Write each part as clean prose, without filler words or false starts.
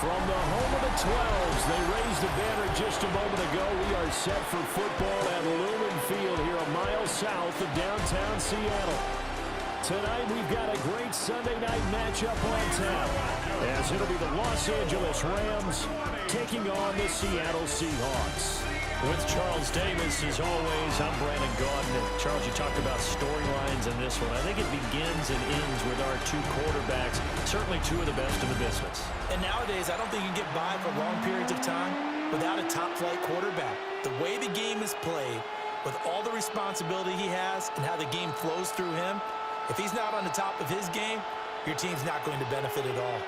From the home of the 12s, they raised the banner just a moment ago. We are set for football at Lumen Field here a mile south of downtown Seattle. Tonight, we've got a great Sunday night matchup on tap, as it'll be the Los Angeles Rams taking on the Seattle Seahawks. With Charles Davis, as always, I'm Brandon Gaudin. Charles, you talked about storylines in this one. I think it begins and ends with our two quarterbacks, certainly two of the best in the business. And nowadays, I don't think you can get by for long periods of time without a top-flight quarterback. The way the game is played, with all the responsibility he has and how the game flows through him, if he's not on the top of his game, your team's not going to benefit at all.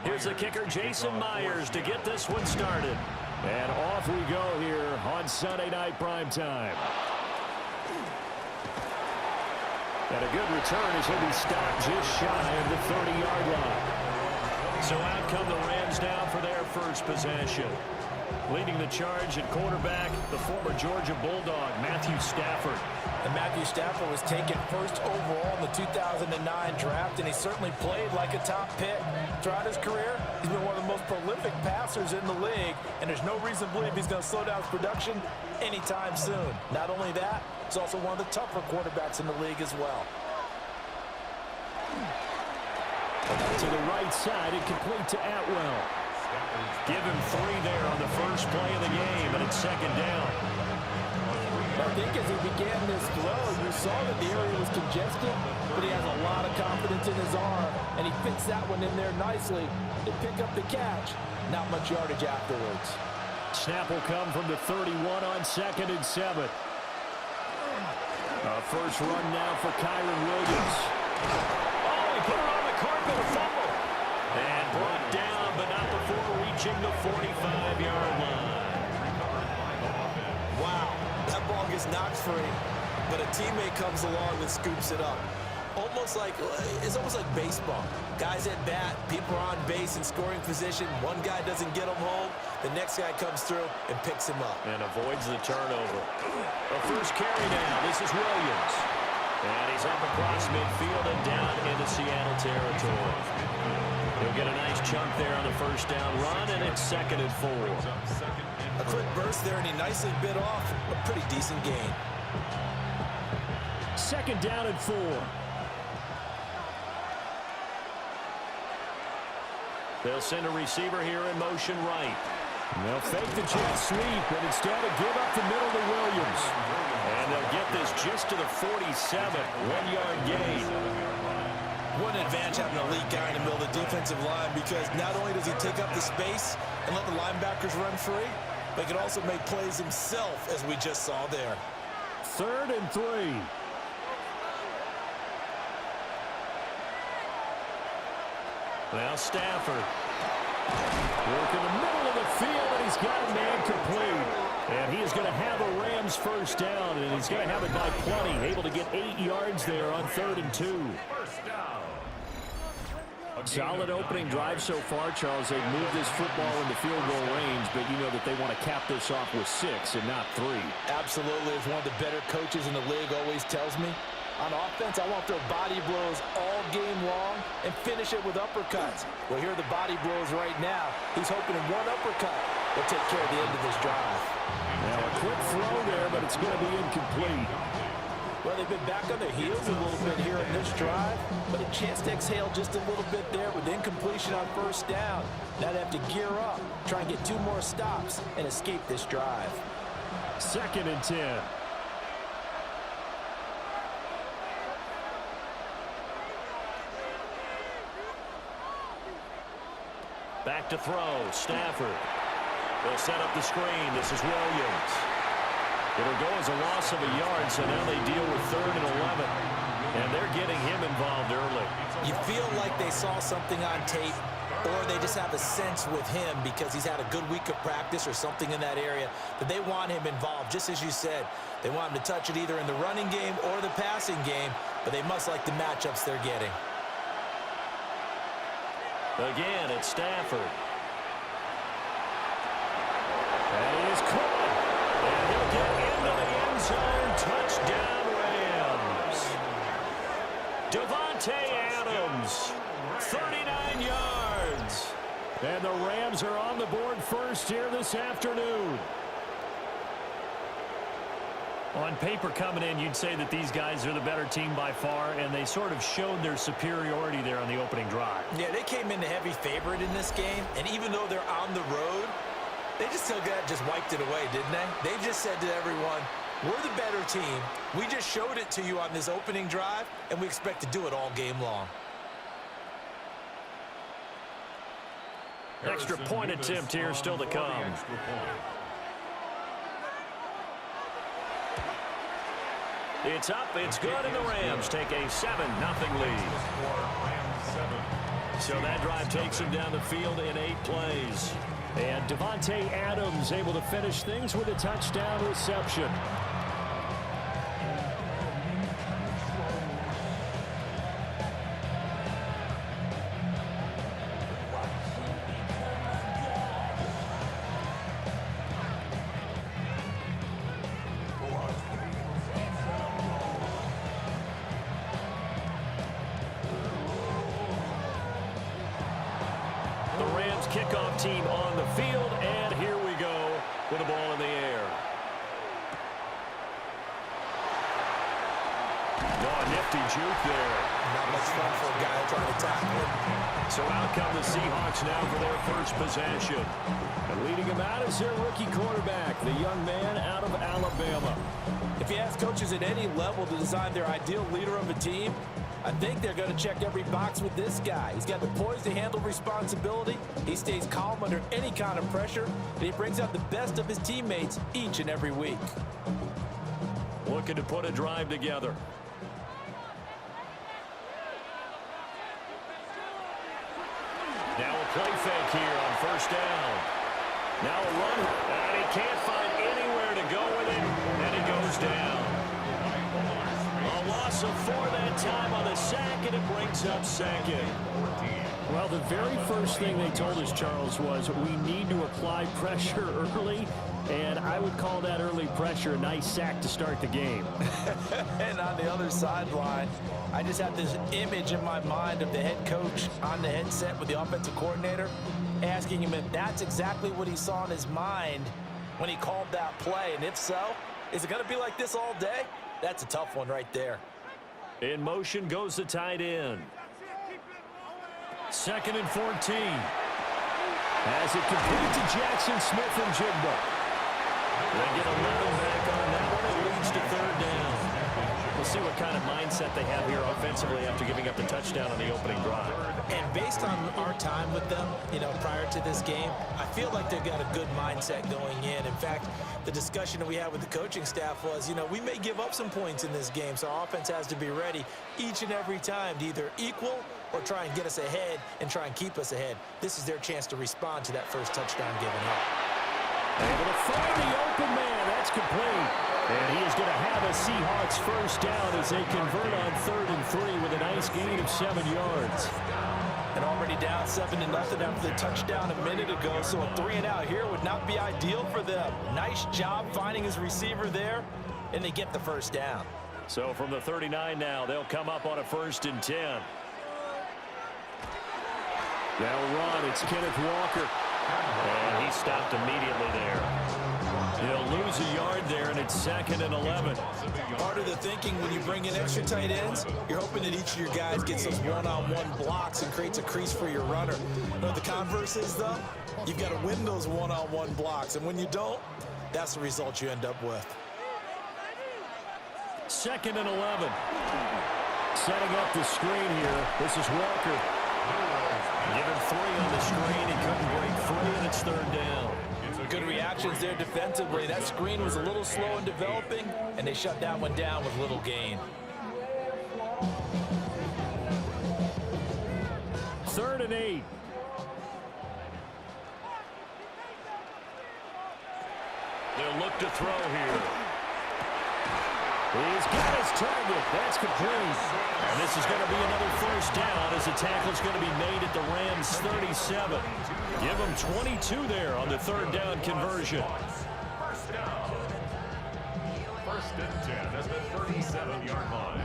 Here's the kicker, Jason Myers, to get this one started. And off we go here on Sunday Night Primetime. And a good return as he'll be stopped just shy of the 30-yard line. So out come the Rams down for their first possession. Leading the charge at quarterback, the former Georgia Bulldog, Matthew Stafford. And Matthew Stafford was taken first overall in the 2009 draft, and he certainly played like a top pick. Throughout his career, he's been one of the most prolific passers in the league, and there's no reason to believe he's going to slow down his production anytime soon. Not only that, he's also one of the tougher quarterbacks in the league as well. To the right side, and complete to Atwell. Give him 3 there on the first play of the game, and it's second down. I think as he began this throw, you saw that the area was congested, but he has a lot of confidence in his arm, and he fits that one in there nicely to pick up the catch. Not much yardage afterwards. Snap will come from the 31 on 2nd and 7. First run now for Kyron Williams. Oh, he put it on the carpet, a fumble. And brought down, but not before reaching the 45-yard line. Wow, that ball gets knocked free, but a teammate comes along and scoops it up. It's almost like baseball. Guys at bat, people are on base in scoring position. One guy doesn't get him home. The next guy comes through and picks him up. And avoids the turnover. A first carry now. This is Williams. And he's up across midfield and down into Seattle territory. He'll get a nice chunk there on the first down run, and it's 2nd and 4. A quick burst there, and he nicely bit off a pretty decent gain. 2nd down and 4. They'll send a receiver here in motion right. They'll fake the jet sweep, but instead of give up the middle to Williams. And they'll get this just to the 47, 1-yard gain. What an advantage having a elite guy in the middle of the defensive line, because not only does he take up the space and let the linebackers run free, but he can also make plays himself, as we just saw there. 3rd and 3. Now Stafford. Work in the middle of the field, and he's got a man complete. And he is going to have a Rams first down, and he's going to have it by plenty. Able to get 8 yards there on 3rd and 2. Solid opening drive so far, Charles. They've moved this football into field goal range, but you know that they want to cap this off with 6 and not 3. Absolutely. As one of the better coaches in the league always tells me, on offense, I want to throw body blows all game long and finish it with uppercuts. Well, here are the body blows right now. He's hoping in one uppercut will take care of the end of this drive. Now a quick throw there, but it's going to be incomplete. Well, they've been back on their heels a little bit here in this drive, but a chance to exhale just a little bit there with incompletion on first down. Now they have to gear up, try and get 2 more stops, and escape this drive. 2nd and 10. Back to throw, Stafford. They'll set up the screen. This is Williams. It'll go as a loss of a yard, so now they deal with 3rd and 11. And they're getting him involved early. You feel like they saw something on tape, or they just have a sense with him because he's had a good week of practice or something in that area that they want him involved. Just as you said, they want him to touch it either in the running game or the passing game, but they must like the matchups they're getting. Again, it's Stafford. Davante Adams, 39 yards. And the Rams are on the board first here this afternoon. On paper coming in, you'd say that these guys are the better team by far, and they sort of showed their superiority there on the opening drive. Yeah, they came in the heavy favorite in this game, and even though they're on the road, they just wiped it away, didn't they? They just said to everyone, we're the better team. We just showed it to you on this opening drive, and we expect to do it all game long. Extra point attempt here still to come. It's up, it's good, and the Rams take a 7-0 lead. So that drive takes them down the field in 8 plays. And Davante Adams able to finish things with a touchdown reception. Kickoff team on the field, and here we go with the ball in the air. Oh, nifty juke there. Not much fun for a guy trying to tackle him. So out come the Seahawks now for their first possession. And leading him out is their rookie quarterback, the young man out of Alabama. If you ask coaches at any level to design their ideal leader of a team, I think they're going to check every box with this guy. He's got the poise to handle responsibility. He stays calm under any kind of pressure, and he brings out the best of his teammates each and every week. Looking to put a drive together. Now a play fake here on first down. Now a run, and he can't find anywhere to go with it, and he goes down. A loss of 4 that time on the sack, and it brings up second. Well, the very first thing they told us, Charles, was we need to apply pressure early, and I would call that early pressure a nice sack to start the game. And on the other sideline, I just have this image in my mind of the head coach on the headset with the offensive coordinator asking him if that's exactly what he saw in his mind when he called that play. And if so, is it going to be like this all day? That's a tough one right there. In motion goes the tight end. 2nd and 14. As it complete to Jackson Smith and Jigba. They get 11 back on that one. It leads to 3rd down. We'll see what kind of mindset they have here offensively after giving up the touchdown on the opening drive. And based on our time with them, prior to this game, I feel like they've got a good mindset going in. In fact, the discussion that we had with the coaching staff was, we may give up some points in this game, so our offense has to be ready each and every time to either equal or try and get us ahead and try and keep us ahead. This is their chance to respond to that first touchdown given up. Able to find the open man. That's complete. And he is going to have a Seahawks first down as they convert on 3rd and 3 with a nice gain of 7 yards. And already down 7-0 after the touchdown a minute ago, so a 3-and-out here would not be ideal for them. Nice job finding his receiver there, and they get the first down. So from the 39 now, they'll come up on a 1st and 10. They'll run. It's Kenneth Walker. And he stopped immediately there. He'll lose a yard there, and it's 2nd and 11. Part of the thinking when you bring in extra tight ends, you're hoping that each of your guys gets those one-on-one blocks and creates a crease for your runner. You know what the converse is, though? You've got to win those one-on-one blocks, and when you don't, that's the result you end up with. 2nd and 11. Setting up the screen here. This is Walker. Given 3 on the screen, he couldn't break free, and it's 3rd down. Good reactions there defensively. That screen was a little slow in developing, and they shut that one down with little gain. 3rd and 8. They'll look to throw here. He's got his target. That's complete. And this is going to be another first down as the tackle's going to be made at the Rams' 37. Give them 22 there on the 3rd down conversion. First down. 1st and 10 at the 37-yard line.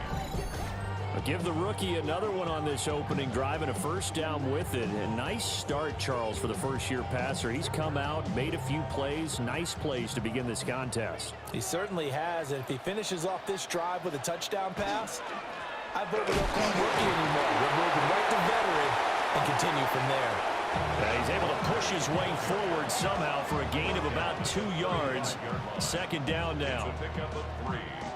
A Give the rookie another one on this opening drive and a first down with it. A nice start, Charles, for the first-year passer. He's come out, made a few plays, nice plays to begin this contest. He certainly has, and if he finishes off this drive with a touchdown pass, I vote we don't call him rookie anymore. We'll move him right to veteran and continue from there. He's able to push his way forward somehow for a gain of about 2 yards. Second down now.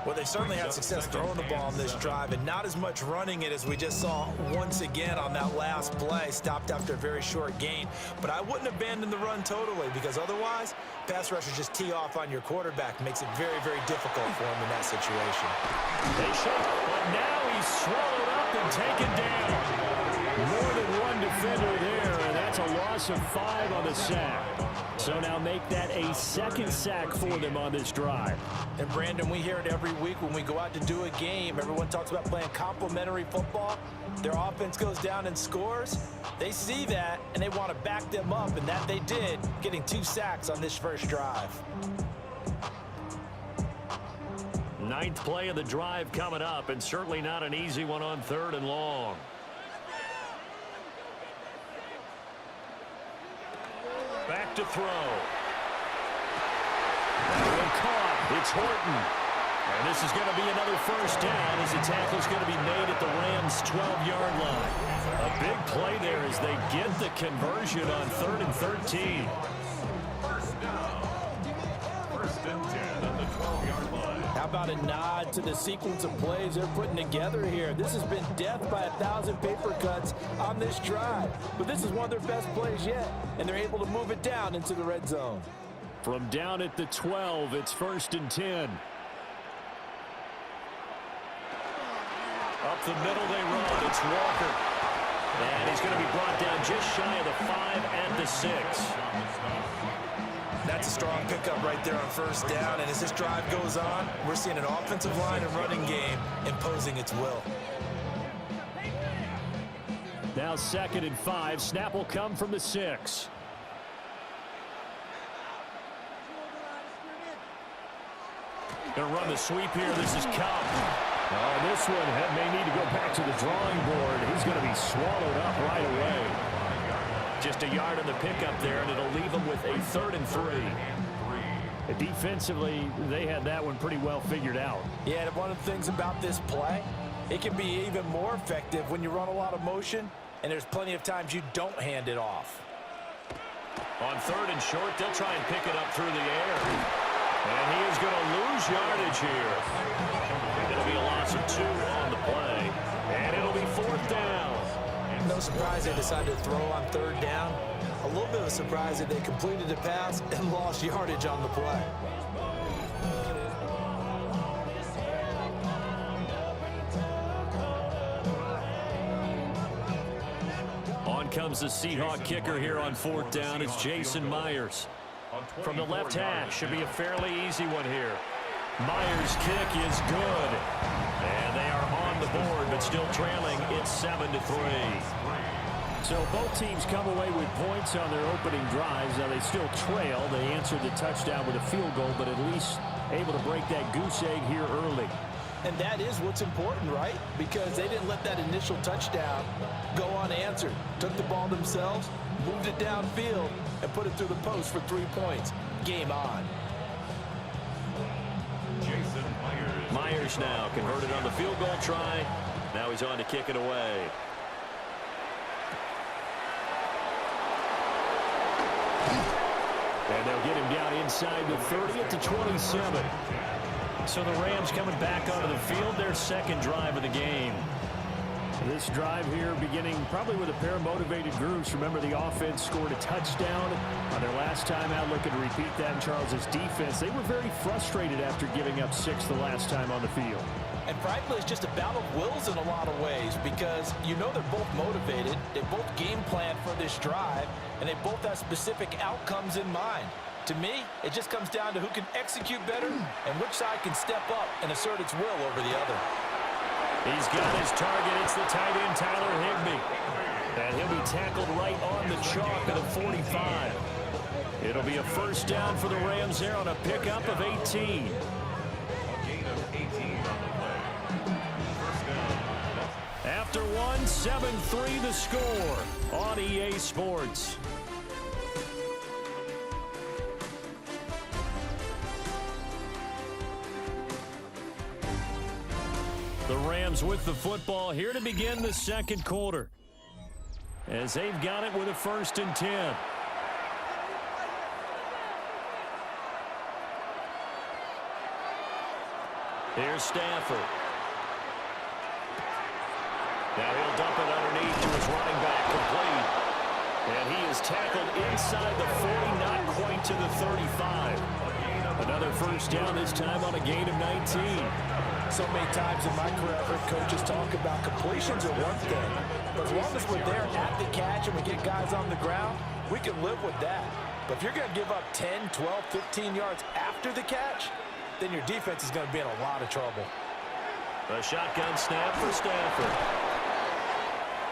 Well, they certainly had success throwing the ball on this drive and not as much running it as we just saw once again on that last play. Stopped after a very short gain. But I wouldn't abandon the run totally, because otherwise, pass rushers just tee off on your quarterback. Makes it very, very difficult for him in that situation. They shake, but now he's swallowed up and taken down. More than one defender there, and that's a loss of 5 on the sack. So now make that a second sack for them on this drive. And Brandon, we hear it every week when we go out to do a game. Everyone talks about playing complementary football. Their offense goes down and scores. They see that, and they want to back them up, and that they did, getting 2 sacks on this first drive. 9th play of the drive coming up, and certainly not an easy one on 3rd and long. Back to throw. That one caught. It's Horton. And this is going to be another first down as the tackle's going to be made at the Rams' 12-yard line. A big play there as they get the conversion on 3rd and 13. First down. First and 10 on the 12-yard line. How about a nod to the sequence of plays they're putting together here? This has been death by 1,000 paper cuts on this drive. But this is one of their best plays yet, and they're able to move it down into the red zone. From down at the 12, it's 1st and 10. Up the middle they run. It's Walker. And he's going to be brought down just shy of the 5 at the 6. That's a strong pickup right there on first down, and as this drive goes on, we're seeing an offensive line and running game imposing its will. Now 2nd and 5. Snap will come from the 6. Going to run the sweep here. This is Cup. Oh, this one may need to go back to the drawing board. He's going to be swallowed up right away. Just a yard on the pickup there, and it'll leave them with a 3rd and 3. Defensively, they had that one pretty well figured out. Yeah, and one of the things about this play, it can be even more effective when you run a lot of motion, and there's plenty of times you don't hand it off. On 3rd and short, they'll try and pick it up through the air. And he is going to lose yardage here. It'll be a loss of 2 on the play. And it'll be 4th down. No surprise they decided to throw on 3rd down. A little bit of a surprise that they completed the pass and lost yardage on the play. On comes the Seahawk kicker here on 4th down. It's Jason Myers. From the left hash, should be a fairly easy one here. Myers' kick is good. And they are on the board, but still trailing. It's 7-3. So both teams come away with points on their opening drives. Now they still trail. They answered the touchdown with a field goal, but at least able to break that goose egg here early. And that is what's important, right? Because they didn't let that initial touchdown go unanswered. Took the ball themselves, moved it downfield, and put it through the post for 3 points. Game on. Jason Myers. Myers now converted on the field goal try. Now he's on to kick it away. And they'll get him down inside the 30 at the 27. So the Rams coming back onto the field, their 2nd drive of the game. This drive here beginning probably with a pair of motivated groups. Remember, the offense scored a touchdown on their last time out, looking to repeat that in Charles's defense. They were very frustrated after giving up 6 the last time on the field. And frankly, it's just a battle of wills in a lot of ways, because you know they're both motivated, they both game plan for this drive, and they both have specific outcomes in mind. To me, it just comes down to who can execute better and which side can step up and assert its will over the other. He's got his target. It's the tight end, Tyler Higbee. And he'll be tackled right on the chalk at the 45. It'll be a first down for the Rams there on a pickup of 18. A gain of 18 on the play. First down. That's 7-3 the score on EA Sports. The Rams with the football here to begin the second quarter, as they've got it with a 1st and 10. Here's Stafford. Now he'll dump it underneath to his running back, complete. And he is tackled inside the 40, not quite to the 35. Another 1st down, this time on a gain of 19. So many times in my career, I've heard coaches talk about completions are one thing. But as long as we're there at the catch and we get guys on the ground, we can live with that. But if you're going to give up 10, 12, 15 yards after the catch, then your defense is going to be in a lot of trouble. A shotgun snap for Stafford.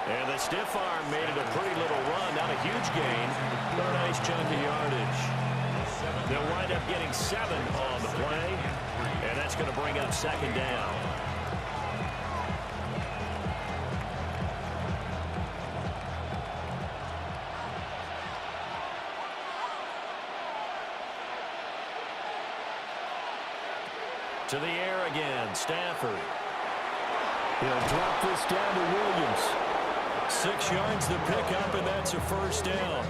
And the stiff arm made it a pretty little run. Not a huge gain, but a nice chunk of yardage. They'll wind up getting 7 on the play, and that's going to bring up 2nd down. To the air again, Stafford. He'll drop this down to Williams. 6 yards the pickup, and that's a 1st down.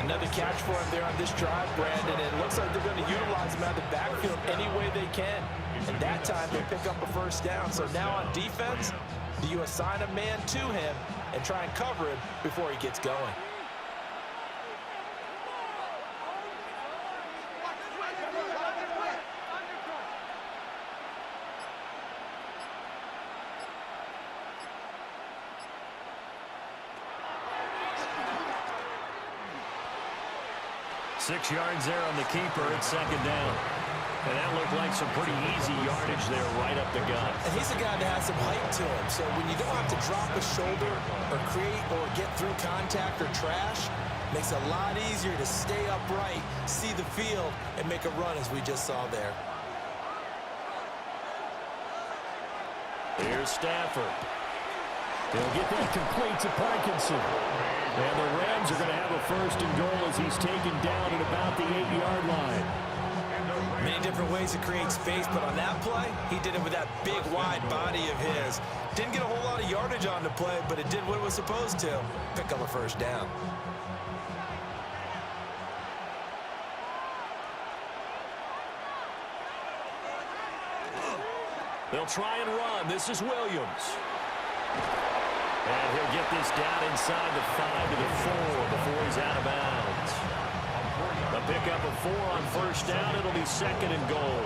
Another catch for him there on this drive, Brandon. It looks like they're going to utilize him out of the backfield any way they can. And that time they pick up a 1st down. So now on defense, do you assign a man to him and try and cover him before he gets going? Six yards there on the keeper at 2nd down. And that looked like some pretty easy yardage there right up the gut. And he's a guy that has some height to him. So when you don't have to drop a shoulder or create or get through contact or trash, makes it a lot easier to stay upright, see the field, and make a run as we just saw there. Here's Stafford. They'll get that complete to Parkinson. And the Rams are going to have a 1st and goal as he's taken down at about the 8-yard line. Many different ways to create space, but on that play, he did it with that big, wide body of his. Didn't get a whole lot of yardage on the play, but it did what it was supposed to. Pick up a 1st down. They'll try and run. This is Williams. And he'll get this down inside the 5 to the 4 before he's out of bounds. A pickup of 4 on 1st down. It'll be 2nd and goal.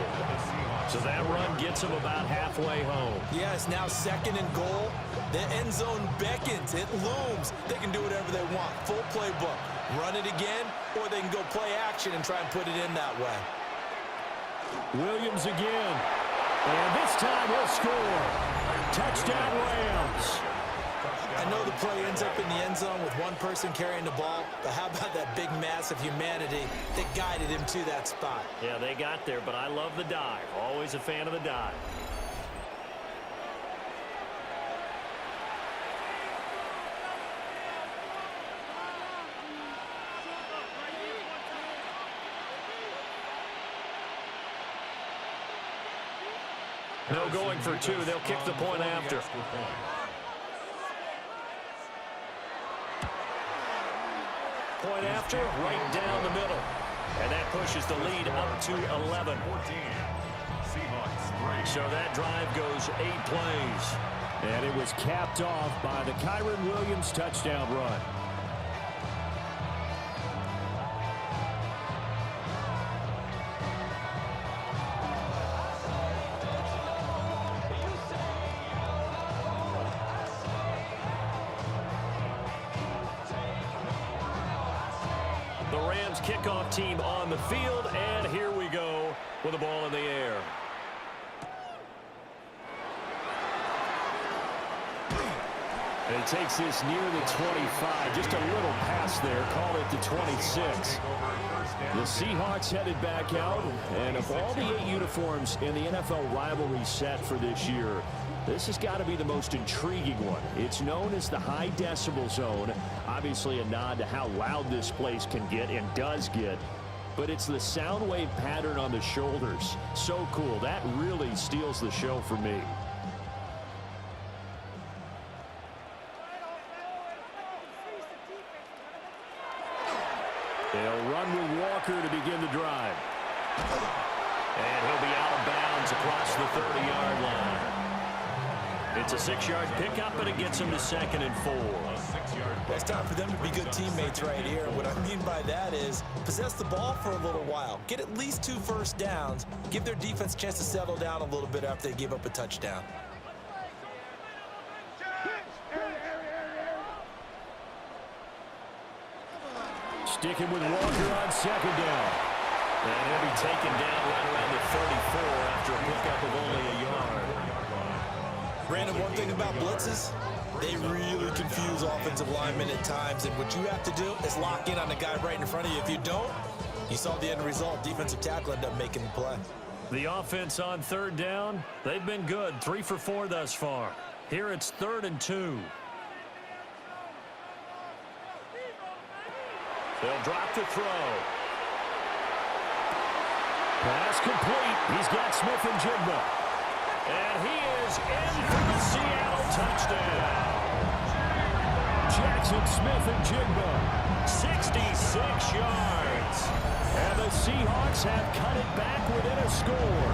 So that run gets him about halfway home. Yeah, it's now 2nd and goal. The end zone beckons. It looms. They can do whatever they want. Full playbook. Run it again, or they can go play action and try and put it in that way. Williams again. And this time he'll score. Touchdown Rams. I know the play ends up in the end zone with one person carrying the ball, but how about that big mass of humanity that guided him to that spot? Yeah, they got there, but I love the dive. Always a fan of the dive. No going for 2. They'll kick the point after. Point after, right down the middle. And that pushes the lead up to 11. So that drive goes 8 plays. And it was capped off by the Kyren Williams touchdown run. The Rams kickoff team on the field, and here we go with the ball in the air. And it takes this near the 25, just a little pass there, call it the 26. The Seahawks headed back out, and of all the 8 uniforms in the NFL rivalry set for this year, This has got to be the most intriguing one. It's known as the high decibel zone. Obviously a nod to how loud this place can get and does get. But it's the sound wave pattern on the shoulders. So cool. That really steals the show for me. They'll run with Walker to begin the drive. And he'll be out of bounds across the 30-yard line. It's a 6-yard pickup, and it gets him to 2nd and 4. It's time for them to be good teammates right here. What I mean by that is possess the ball for a little while. Get at least 2 first downs. Give their defense a chance to settle down a little bit after they give up a touchdown. Sticking with Walker on 2nd down. And he'll be taken down right around the 34 after a pickup of only a yard. Brandon, one thing about blitzes, they really confuse offensive linemen at times, and what you have to do is lock in on the guy right in front of you. If you don't, you saw the end result. Defensive tackle ended up making the play. The offense on 3rd down, they've been good. 3 for 4 thus far. Here it's 3rd and 2. They'll drop to throw. Pass complete. He's got Smith-Njigba. And he is in for the Seattle touchdown. Jackson Smith-Njigba. 66 yards. And the Seahawks have cut it back within a score.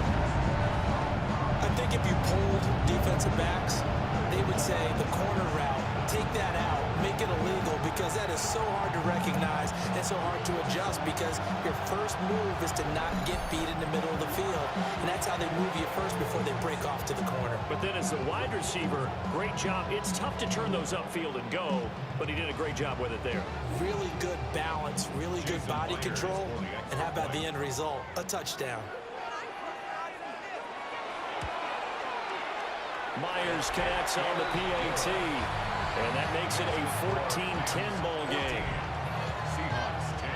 I think if you polled defensive backs, they would say the corner route, take that out, make it illegal, because that is so hard to recognize and so hard to adjust, because your first move is to not get beat in the middle of the field, and that's how they move you first before they break off to the corner. But then as a wide receiver, great job. It's tough to turn those upfield and go, but he did a great job with it there. Really good balance, really good body control, and how about the end result? A touchdown. Myers connects on the PAT, and that makes it a 14-10 ball game. Seahawks 10.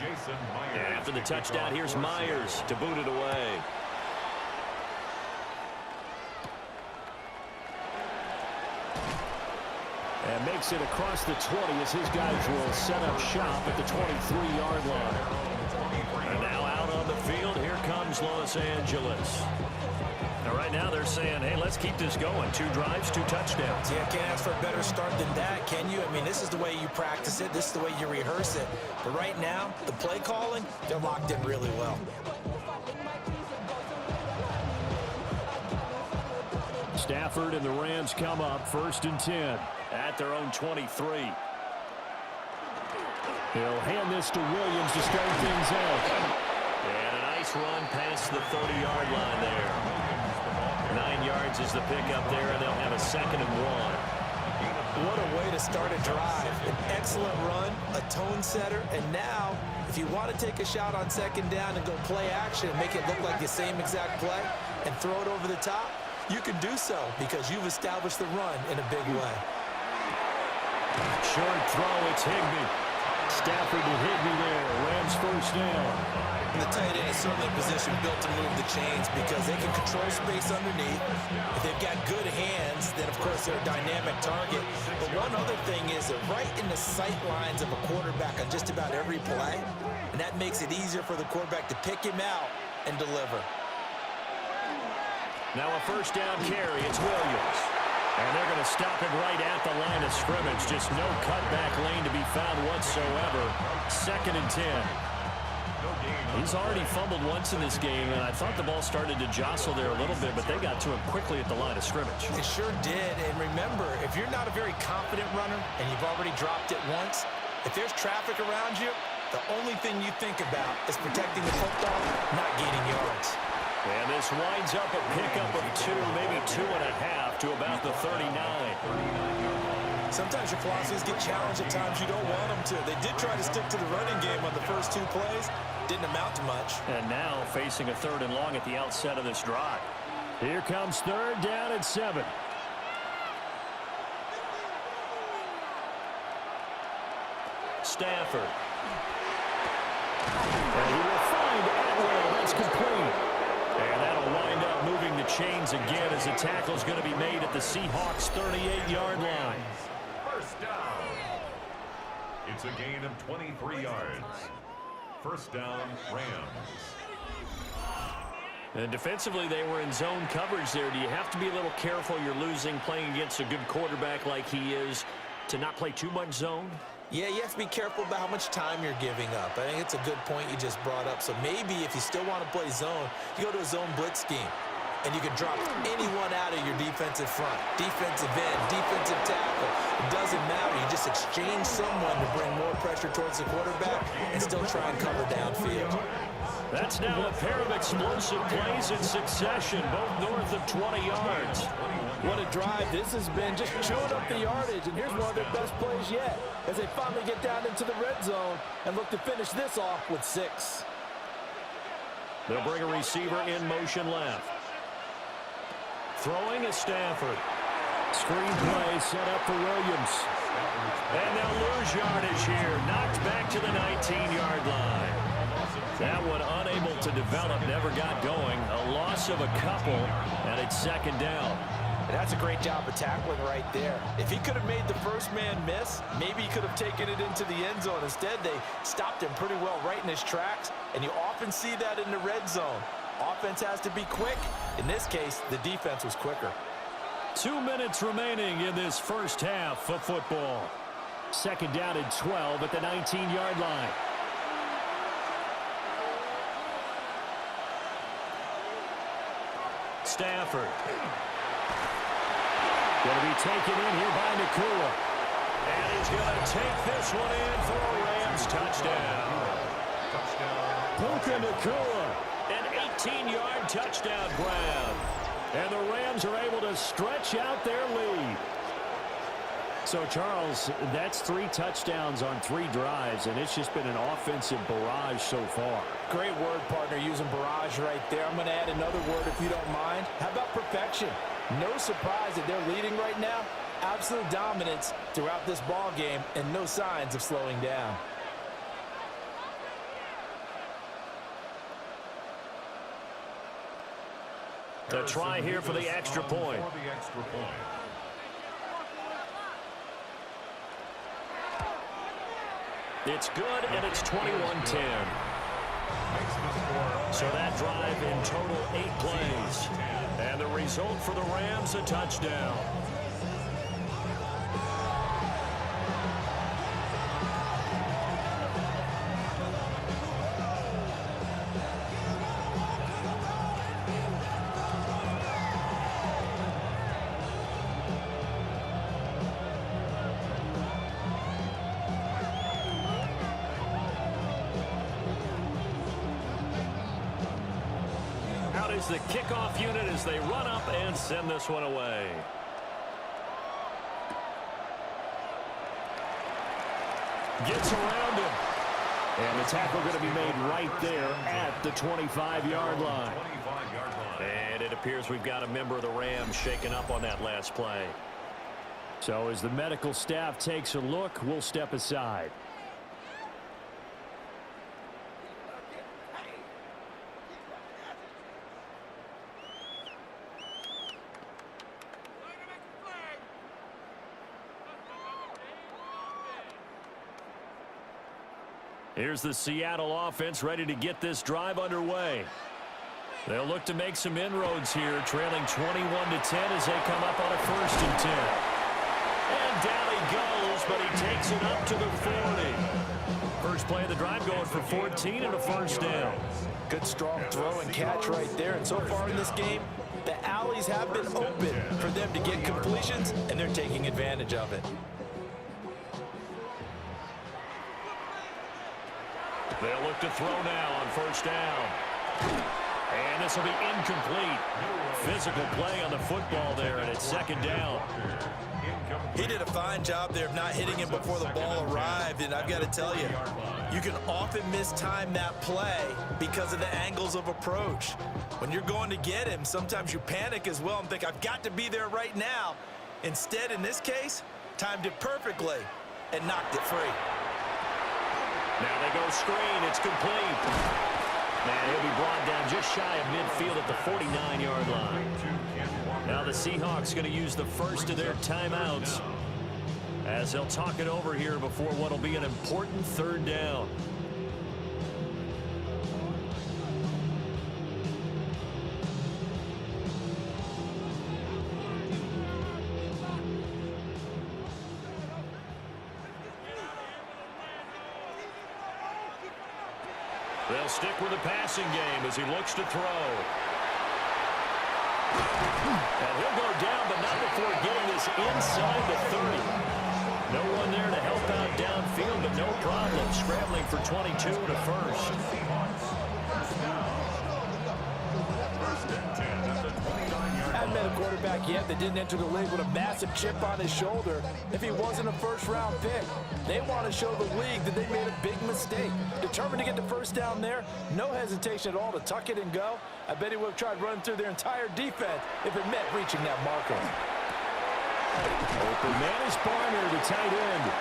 Jason Myers. And after the touchdown, here's Myers to boot it away. And makes it across the 20 as his guys will set up shop at the 23-yard line. And now out on the field, here comes Los Angeles. Now right now they're saying, hey, let's keep this going. 2 drives, 2 touchdowns. Yeah, can't ask for a better start than that, can you? I mean, this is the way you practice it. This is the way you rehearse it. But right now, the play calling, they're locked in really well. Stafford and the Rams come up 1st and 10. At their own 23. He'll hand this to Williams to start things out. And a nice run past the 30-yard line there. 9 yards is the pickup there, and they'll have a 2nd and 1. What a way to start a drive. An excellent run, a tone setter, and now, if you want to take a shot on 2nd down and go play action and make it look like the same exact play and throw it over the top, you can do so because you've established the run in a big way. Short throw, it's Higbee. Stafford to Higbee there. Rams 1st down. The tight end is certainly a position built to move the chains because they can control space underneath. If they've got good hands, then of course they're a dynamic target. But one other thing is they're right in the sight lines of a quarterback on just about every play, and that makes it easier for the quarterback to pick him out and deliver. Now a 1st down carry, it's Williams. And they're going to stop him right at the line of scrimmage. Just no cutback lane to be found whatsoever. 2nd and 10. He's already fumbled once in this game, and I thought the ball started to jostle there a little bit, but they got to him quickly at the line of scrimmage. It sure did. And remember, if you're not a very confident runner and you've already dropped it once, if there's traffic around you, the only thing you think about is protecting the football, not gaining yards. And this winds up a pickup of 2, maybe 2.5 to about the 39. Sometimes your philosophies get challenged at times you don't want them to. They did try to stick to the running game on the first 2 plays. Didn't amount to much. And now facing a 3rd and long at the outset of this drive. Here comes 3rd down and 7. Stafford. And he will find Atwell. That's complete. And that'll wind up moving the chains again as the tackle is going to be made at the Seahawks 38-yard line. First down. It's a gain of 23 yards. First down, Rams. And defensively, they were in zone coverage there. Do you have to be a little careful? You're losing playing against a good quarterback like he is to not play too much zone? Yeah, you have to be careful about how much time you're giving up. I think it's a good point you just brought up. So maybe if you still want to play zone, you go to a zone blitz scheme. And you can drop anyone out of your defensive front. Defensive end, defensive tackle. It doesn't matter. You just exchange someone to bring more pressure towards the quarterback and still try and cover downfield. That's now a pair of explosive plays in succession, both north of 20 yards. What a drive this has been, just chewing up the yardage. And here's one of their best plays yet as they finally get down into the red zone and look to finish this off with 6. They'll bring a receiver in motion left. Throwing is Stafford. Screen play set up for Williams. And they'll lose yardage here. Knocked back to the 19-yard line. That one unable to develop, never got going. A loss of a couple, and it's 2nd down. And that's a great job of tackling right there. If he could have made the first man miss, maybe he could have taken it into the end zone. Instead, they stopped him pretty well right in his tracks, and you often see that in the red zone. Offense has to be quick. In this case, the defense was quicker. 2 minutes remaining in this first half of football. 2nd down and 12 at the 19-yard line. Stafford. Going to be taken in here by Nakua. And he's going to take this one in for a Rams touchdown. Puka Nakua. An 18-yard touchdown grab. And the Rams are able to stretch out their lead. So, Charles, that's 3 touchdowns on 3 drives, and it's just been an offensive barrage so far. Great word, partner, using barrage right there. I'm going to add another word if you don't mind. How about perfection? No surprise that they're leading right now. Absolute dominance throughout this ball game and no signs of slowing down. The try here for the extra point. It's good, and it's 21-10. So that drive in total 8 plays. And the result for the Rams, a touchdown. Is the kickoff unit as they run up and send this one away. Gets around him. And the tackle going to be made right there at the 25-yard line. And it appears we've got a member of the Rams shaken up on that last play. So as the medical staff takes a look, we'll step aside. Here's the Seattle offense ready to get this drive underway. They'll look to make some inroads here, trailing 21-10 as they come up on a 1st and 10. And down he goes, but he takes it up to the 40. First play of the drive going for 14 and a 1st down. Good strong throw and catch right there. And so far in this game, the alleys have been open for them to get completions, and they're taking advantage of it. They'll look to throw now on 1st down. And this will be incomplete. Physical play on the football there, and it's second down. He did a fine job there of not hitting him before the ball arrived, and I've got to tell you, you can often mistime that play because of the angles of approach. When you're going to get him, sometimes you panic as well and think, I've got to be there right now. Instead, in this case, timed it perfectly and knocked it free. Now they go screen. It's complete. And he'll be brought down just shy of midfield at the 49-yard line. Now the Seahawks going to use the first of their timeouts as they'll talk it over here before what will be an important third down. They'll stick with the passing game as he looks to throw. And he'll go down, but not before getting this inside the 30. No one there to help out downfield, but no problem. Scrambling for 22 and a first. Hadn't been a quarterback yet that didn't enter the league with a massive chip on his shoulder if he wasn't a first-round pick. They want to show the league that they made a big mistake. Determined to get the first down there, no hesitation at all to tuck it and go. I bet he would have tried running through their entire defense if it meant reaching that marker. Open man is Barner, the tight end.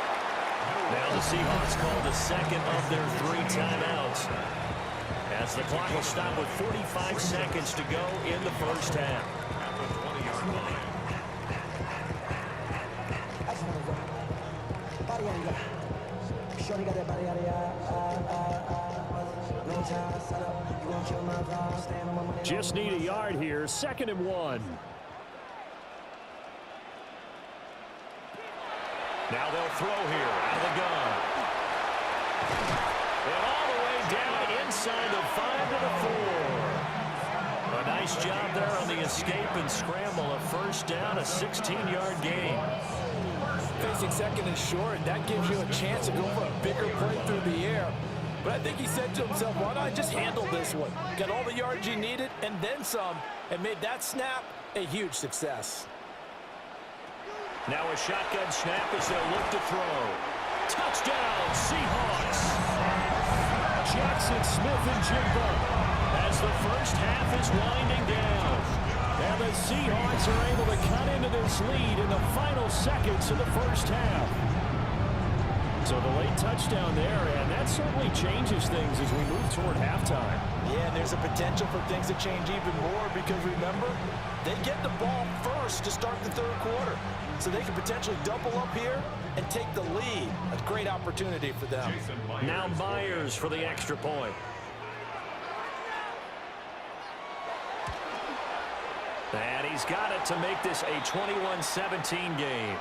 Now the Seahawks call the second of their 3 timeouts, as the clock will stop with 45 seconds to go in the first half. Just need a yard here, 2nd and 1. Now they'll throw here out of the gun. And all the way down inside the 5 to the 4. A nice job there on the escape and scramble. A first down, a 16-yard gain. Facing 2nd and short, and that gives you a chance to go for a bigger play through the air. But I think he said to himself, why not just handle this one? Got all the yards he needed and then some, and made that snap a huge success. Now a shotgun snap as they'll look to throw. Touchdown, Seahawks! Jackson Smith and Jigba as the first half is winding down. And the Seahawks are able to cut into this lead in the final seconds of the first half. So the late touchdown there, and that certainly changes things as we move toward halftime. Yeah, and there's a potential for things to change even more because, remember, they get the ball first to start the 3rd quarter. So they can potentially double up here and take the lead. A great opportunity for them. Now Myers for the extra point. And he's got it to make this a 21-17 game.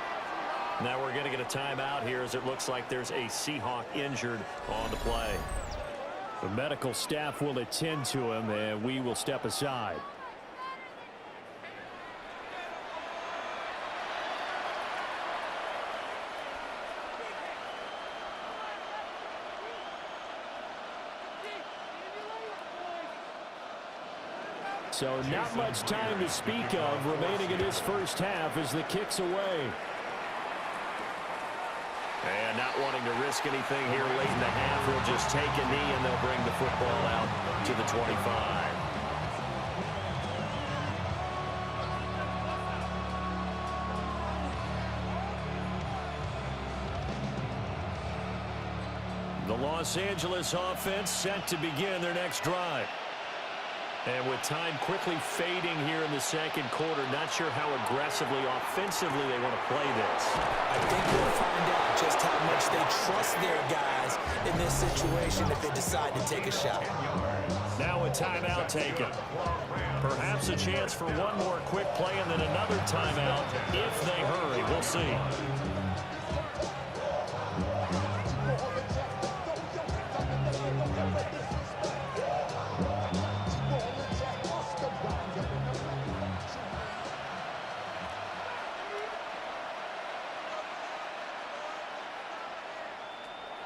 Now we're going to get a timeout here as it looks like there's a Seahawk injured on the play. The medical staff will attend to him, and we will step aside. So not much time to speak of remaining in this first half as the kick's away. And not wanting to risk anything here late in the half, he'll just take a knee and they'll bring the football out to the 25. The Los Angeles offense set to begin their next drive. And with time quickly fading here in the 2nd quarter, not sure how aggressively, offensively they want to play this. I think we'll find out just how much they trust their guys in this situation if they decide to take a shot. Now a timeout taken. Perhaps a chance for one more quick play and then another timeout if they hurry. We'll see.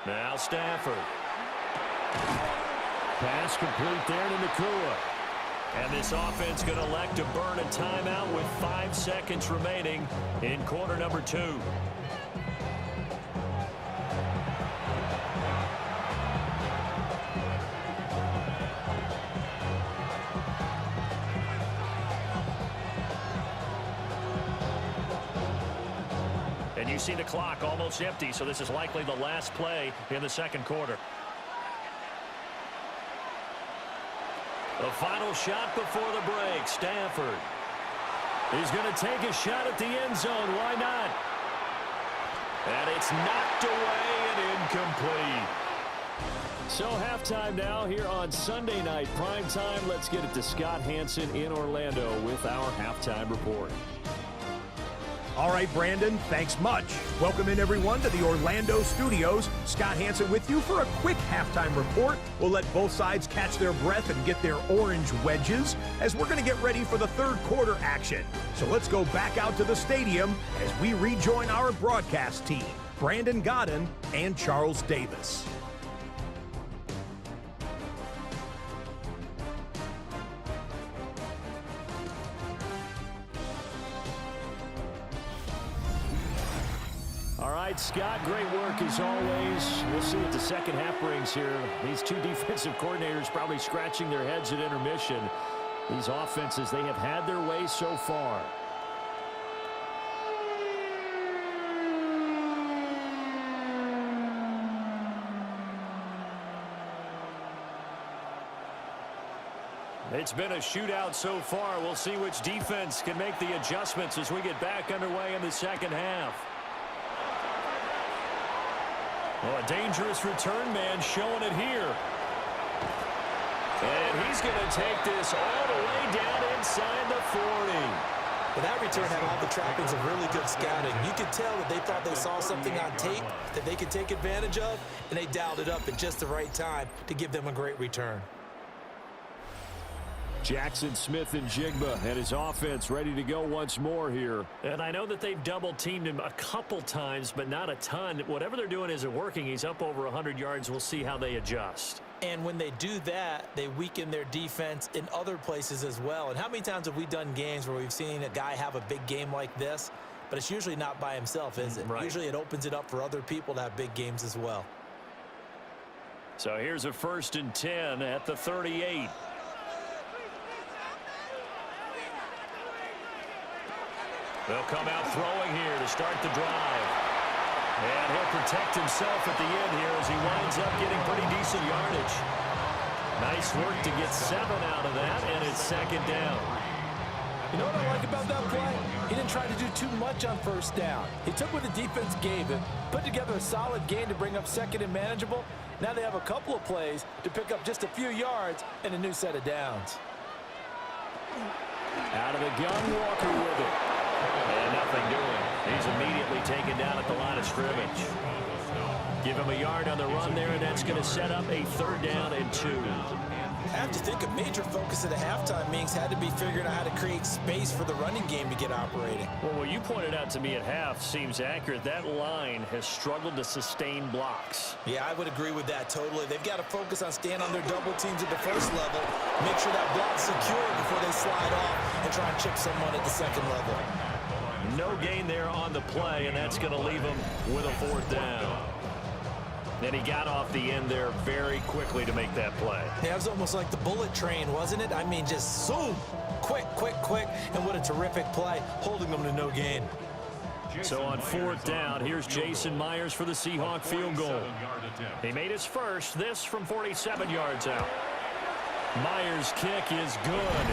Now Stafford. Pass complete there to Nakua. And this offense going to elect to burn a timeout with 5 seconds remaining in quarter number 2. And you see the clock almost empty, so this is likely the last play in the second quarter. The final shot before the break. Stafford is going to take a shot at the end zone. Why not? And it's knocked away and incomplete. So halftime now here on Sunday night prime time. Let's get it to Scott Hanson in Orlando with our halftime report. All right, Brandon, thanks much. Welcome in, everyone, to the Orlando studios. Scott Hanson with you for a quick halftime report. We'll let both sides catch their breath and get their orange wedges as we're going to get ready for the third quarter action. So let's go back out to the stadium as we rejoin our broadcast team, Brandon Godden and Charles Davis. All right, Scott, great work as always. We'll see what the second half brings here. These two defensive coordinators probably scratching their heads at intermission. These offenses, they have had their way so far. It's been a shootout so far. We'll see which defense can make the adjustments as we get back underway in the second half. Well, a dangerous return man showing it here. And he's going to take this all the way down inside the 40. Well, that return had all the trappings of really good scouting. You could tell that they thought they saw something on tape that they could take advantage of, and they dialed it up at just the right time to give them a great return. Jackson Smith and Jigba and his offense ready to go once more here. And I know that they've double-teamed him a couple times, but not a ton. Whatever they're doing isn't working. He's up over 100 yards. We'll see how they adjust. And when they do that, they weaken their defense in other places as well. And how many times have we done games where we've seen a guy have a big game like this, but it's usually not by himself, is it? Right. Usually it opens it up for other people to have big games as well. So here's a 1st and 10 at the 38. They'll come out throwing here to start the drive. And he'll protect himself at the end here as he winds up getting pretty decent yardage. Nice work to get 7 out of that, and it's 2nd down. You know what I like about that play? He didn't try to do too much on 1st down. He took what the defense gave him, put together a solid gain to bring up 2nd and manageable. Now they have a couple of plays to pick up just a few yards and a new set of downs. Out of the gun, Walker with it. And nothing doing. He's immediately taken down at the line of scrimmage. Give him a yard on the run there, and that's going to set up a 3rd down and 2. I have to think a major focus of the halftime meetings had to be figuring out how to create space for the running game to get operating. Well, what you pointed out to me at half seems accurate. That line has struggled to sustain blocks. Yeah, I would agree with that totally. They've got to focus on staying on their double teams at the 1st level, make sure that block's secure before they slide off and try and chip someone at the 2nd level. No gain there on the play, and that's going to leave him with a 4th down. And he got off the end there very quickly to make that play. Yeah, it was almost like the bullet train, wasn't it? I mean, just zoom, quick, quick, quick, and what a terrific play, holding them to no gain. So on 4th down, here's Jason Myers for the Seahawk field goal. He made his first, this from 47 yards out. Myers' kick is good.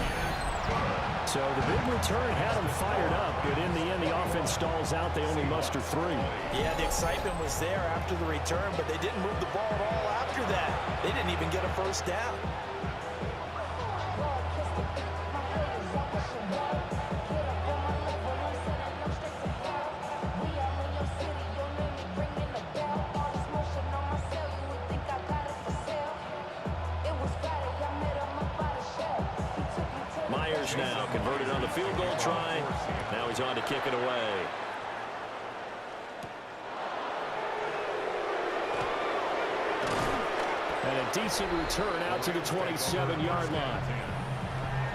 So the big return had them fired up, but in the end, the offense stalls out. They only muster 3. Yeah, the excitement was there after the return, but they didn't move the ball at all after that. They didn't even get a 1st down. Myers now converted on the field goal try. Now he's on to kick it away. And a decent return out to the 27-yard line.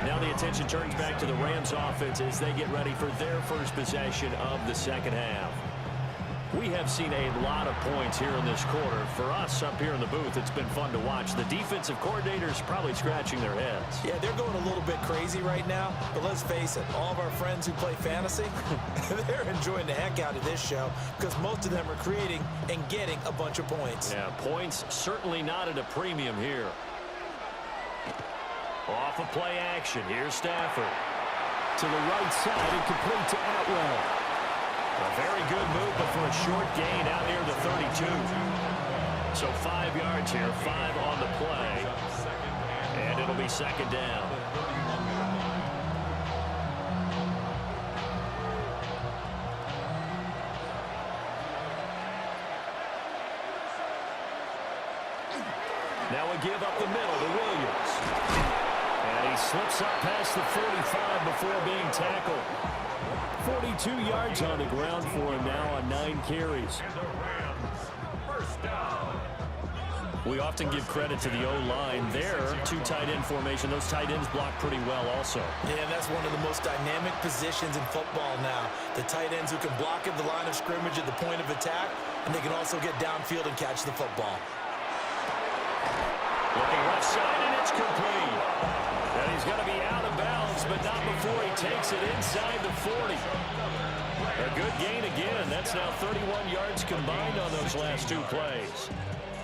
Now the attention turns back to the Rams offense as they get ready for their first possession of the second half. We have seen a lot of points here in this quarter. For us up here in the booth, it's been fun to watch. The defensive coordinators probably scratching their heads. Yeah, they're going a little bit crazy right now, but let's face it, all of our friends who play fantasy, they're enjoying the heck out of this show because most of them are creating and getting a bunch of points. Yeah, points certainly not at a premium here. Off of play action, here's Stafford. To the right side and complete to Atwell. A very good move, but for a short gain out near the 32. So 5 yards here, 5 on the play. And it'll be second down. Now we give up the middle to Williams. And he slips up past the 45 before being tackled. 42 yards on the ground for him now on 9 carries. We often give credit to the O-line. There, 2 tight end formation. Those tight ends block pretty well also. Yeah, that's one of the most dynamic positions in football now. The tight ends who can block at the line of scrimmage at the point of attack, and they can also get downfield and catch the football. Looking left side, and it's complete. And he's going to be out of bounds, but not before he takes it inside the 40. A good gain again. That's now 31 yards combined on those last 2 plays.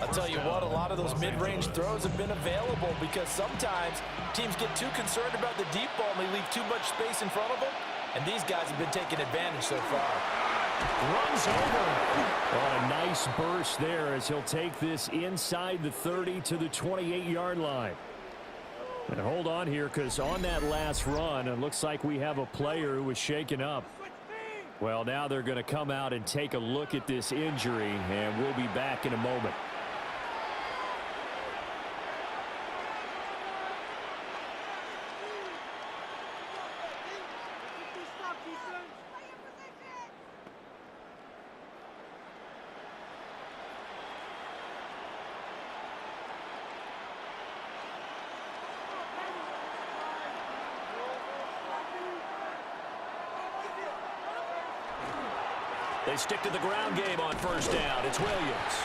I'll tell you what, a lot of those mid-range throws have been available because sometimes teams get too concerned about the deep ball and they leave too much space in front of them. And these guys have been taking advantage so far. Runs over. Oh, a nice burst there as he'll take this inside the 30 to the 28-yard line. And hold on here because on that last run, it looks like we have a player who was shaken up. Well, now they're going to come out and take a look at this injury, and we'll be back in a moment. They stick to the ground game on first down. It's Williams.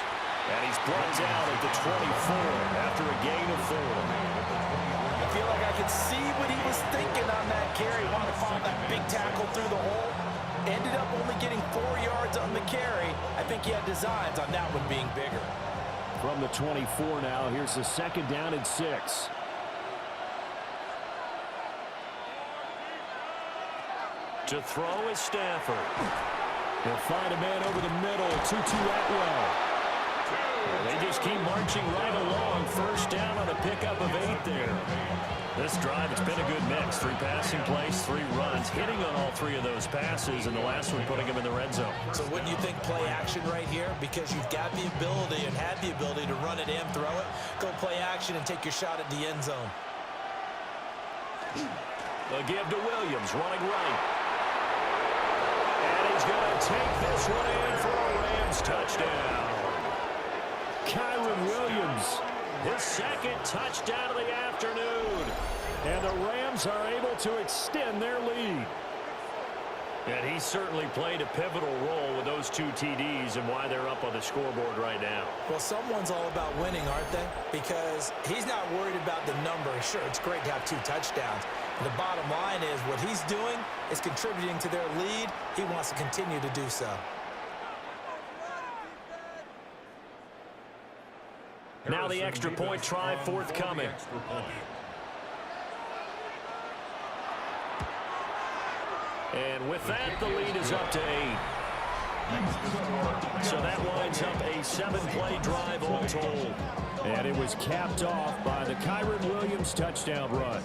And he's brought down at the 24 after a gain of 4. I feel like I could see what he was thinking on that carry. Wanted to follow that big tackle through the hole. Ended up only getting 4 yards on the carry. I think he had designs on that one being bigger. From the 24 now, here's the second down and 6. To throw is Stafford. They'll find a man over the middle, 2-2 Atwell. They just keep marching right along. First down on a pickup of 8 there. This drive, it's been a good mix. 3 passing plays, 3 runs, hitting on all 3 of those passes, and the last one putting him in the red zone. So wouldn't you think play action right here? Because you've got the ability and had the ability to run it and throw it. Go play action and take your shot at the end zone. They'll give to Williams, running right. And he's going to take this one in for a Rams touchdown. Kyron Williams, His second touchdown of the afternoon. and the Rams are able to extend their lead. And he certainly played a pivotal role with those 2 TDs and why they're up on the scoreboard right now. Well, someone's all about winning, aren't they? Because he's not worried about the number. Sure, it's great to have 2 touchdowns. The bottom line is what he's doing is contributing to their lead. He wants to continue to do so. Now the extra point try forthcoming. And with that, the lead is up to 8. So that winds up a 7-play drive all told. And it was capped off by the Kyron Williams touchdown run.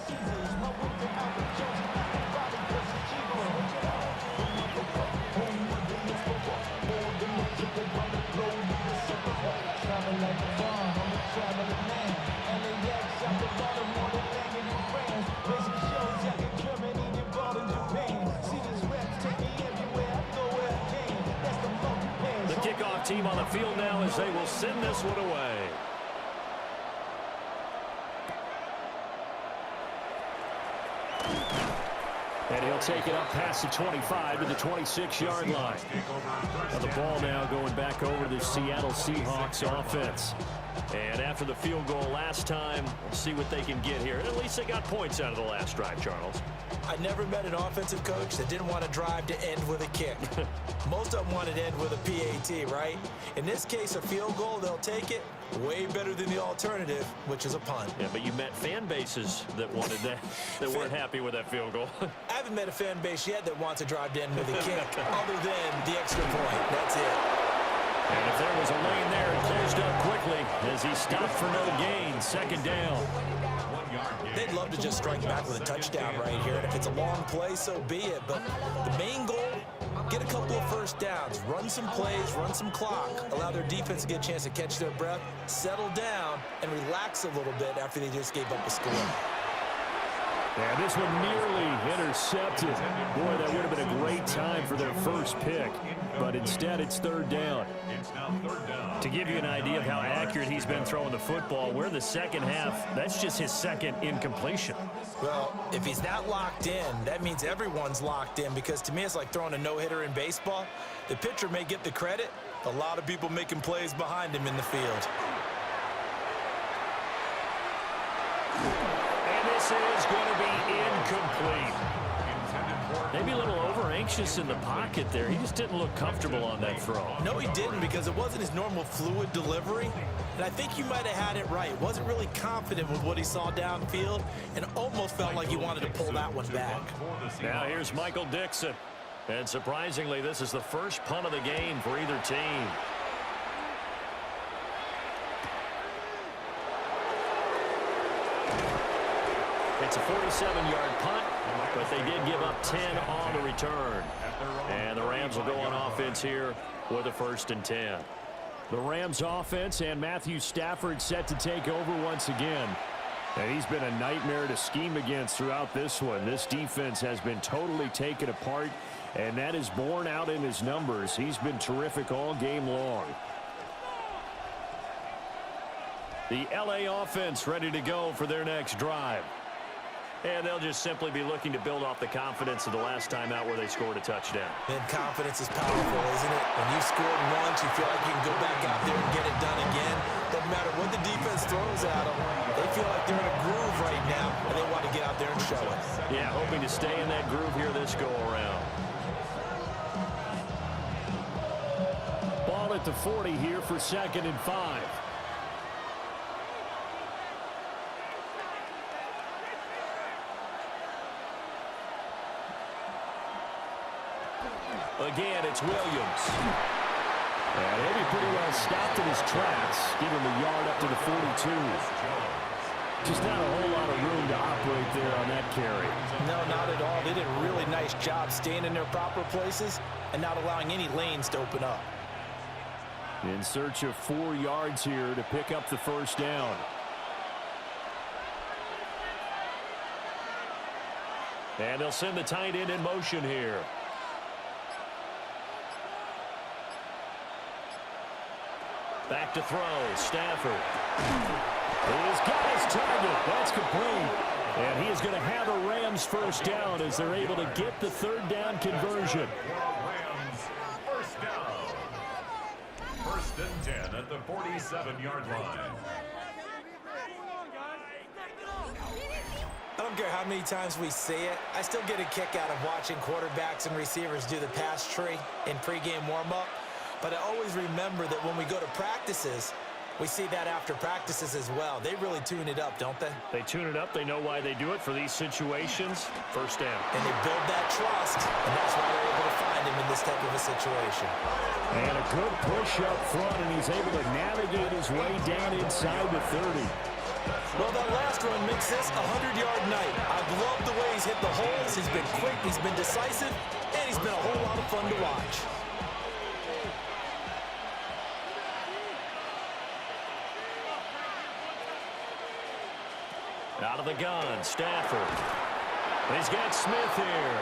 The kickoff team on the field now as they will send this one away. And he'll take it up past the 25 to the 26-yard line. Now the ball now going back over to the Seattle Seahawks offense. And after the field goal last time, we'll see what they can get here. At least they got points out of the last drive, Charles. I never met an offensive coach that didn't want to drive to end with a kick. Most of them wanted to end with a PAT, right? In this case, a field goal, they'll take it. Way better than the alternative, which is a punt. Yeah, but you met fan bases that wanted that, that weren't happy with that field goal. I haven't met a fan base yet that wants to drive to end with a kick, other than the extra point. That's it. And if there was a lane there, it closed up quickly as he stopped for no gain. Second down. They'd love to just strike back with a touchdown right here, and if it's a long play, so be it. But the main goal, get a couple of first downs, run some plays, run some clock, allow their defense to get a chance to catch their breath, settle down, and relax a little bit after they just gave up a score. And this one nearly intercepted. Boy, that would have been a great time for their first pick. But instead, it's third down. To give you an idea of how accurate he's been throwing the football, we're in the second half. That's just his second incompletion. Well, if he's not locked in, that means everyone's locked in, because to me, it's like throwing a no-hitter in baseball. The pitcher may get the credit, a lot of people making plays behind him in the field. This is going to be incomplete. Maybe a little over-anxious in the pocket there. He just didn't look comfortable on that throw. No, he didn't, because it wasn't his normal fluid delivery. And I think you might have had it right. Wasn't really confident with what he saw downfield and almost felt like he wanted to pull that one back. Now here's Michael Dixon. And surprisingly, this is the first punt of the game for either team. It's a 47-yard punt, but they did give up 10 on the return. And the Rams will go on offense here with a 1st and 10. The Rams offense and Matthew Stafford set to take over once again. And he's been a nightmare to scheme against throughout this one. This defense has been totally taken apart, and that is borne out in his numbers. He's been terrific all game long. The LA offense ready to go for their next drive. And they'll just simply be looking to build off the confidence of the last time out where they scored a touchdown. And confidence is powerful, isn't it? When you scored once, you feel like you can go back out there and get it done again. Doesn't matter what the defense throws at them. They feel like they're in a groove right now, and they want to get out there and show it. Yeah, hoping to stay in that groove here this go-around. Ball at the 40 here for 2nd and 5. Again, it's Williams. And he'll be pretty well stopped in his tracks. Give him a yard up to the 42. Just not a whole lot of room to operate there on that carry. No, not at all. They did a really nice job staying in their proper places and not allowing any lanes to open up. In search of 4 yards here to pick up the 1st down. And they'll send the tight end in motion here. Back to throw, Stafford. He's got his target. That's complete. And he is going to have a Rams 1st down as they're able to get the 3rd down conversion. Rams 1st down. 1st and 10 at the 47-yard line. I don't care how many times we see it. I still get a kick out of watching quarterbacks and receivers do the pass tree in pregame warm-up. But I always remember that when we go to practices, we see that after practices as well. They really tune it up, don't they? They tune it up. They know why they do it for these situations. 1st down. And they build that trust, and that's why they're able to find him in this type of a situation. And a good push up front, and he's able to navigate his way down inside the 30. Well, that last run makes this a 100-yard night. I've loved the way he's hit the holes. He's been quick, he's been decisive, and he's been a whole lot of fun to watch. Out of the gun, Stafford. He's got Smith here.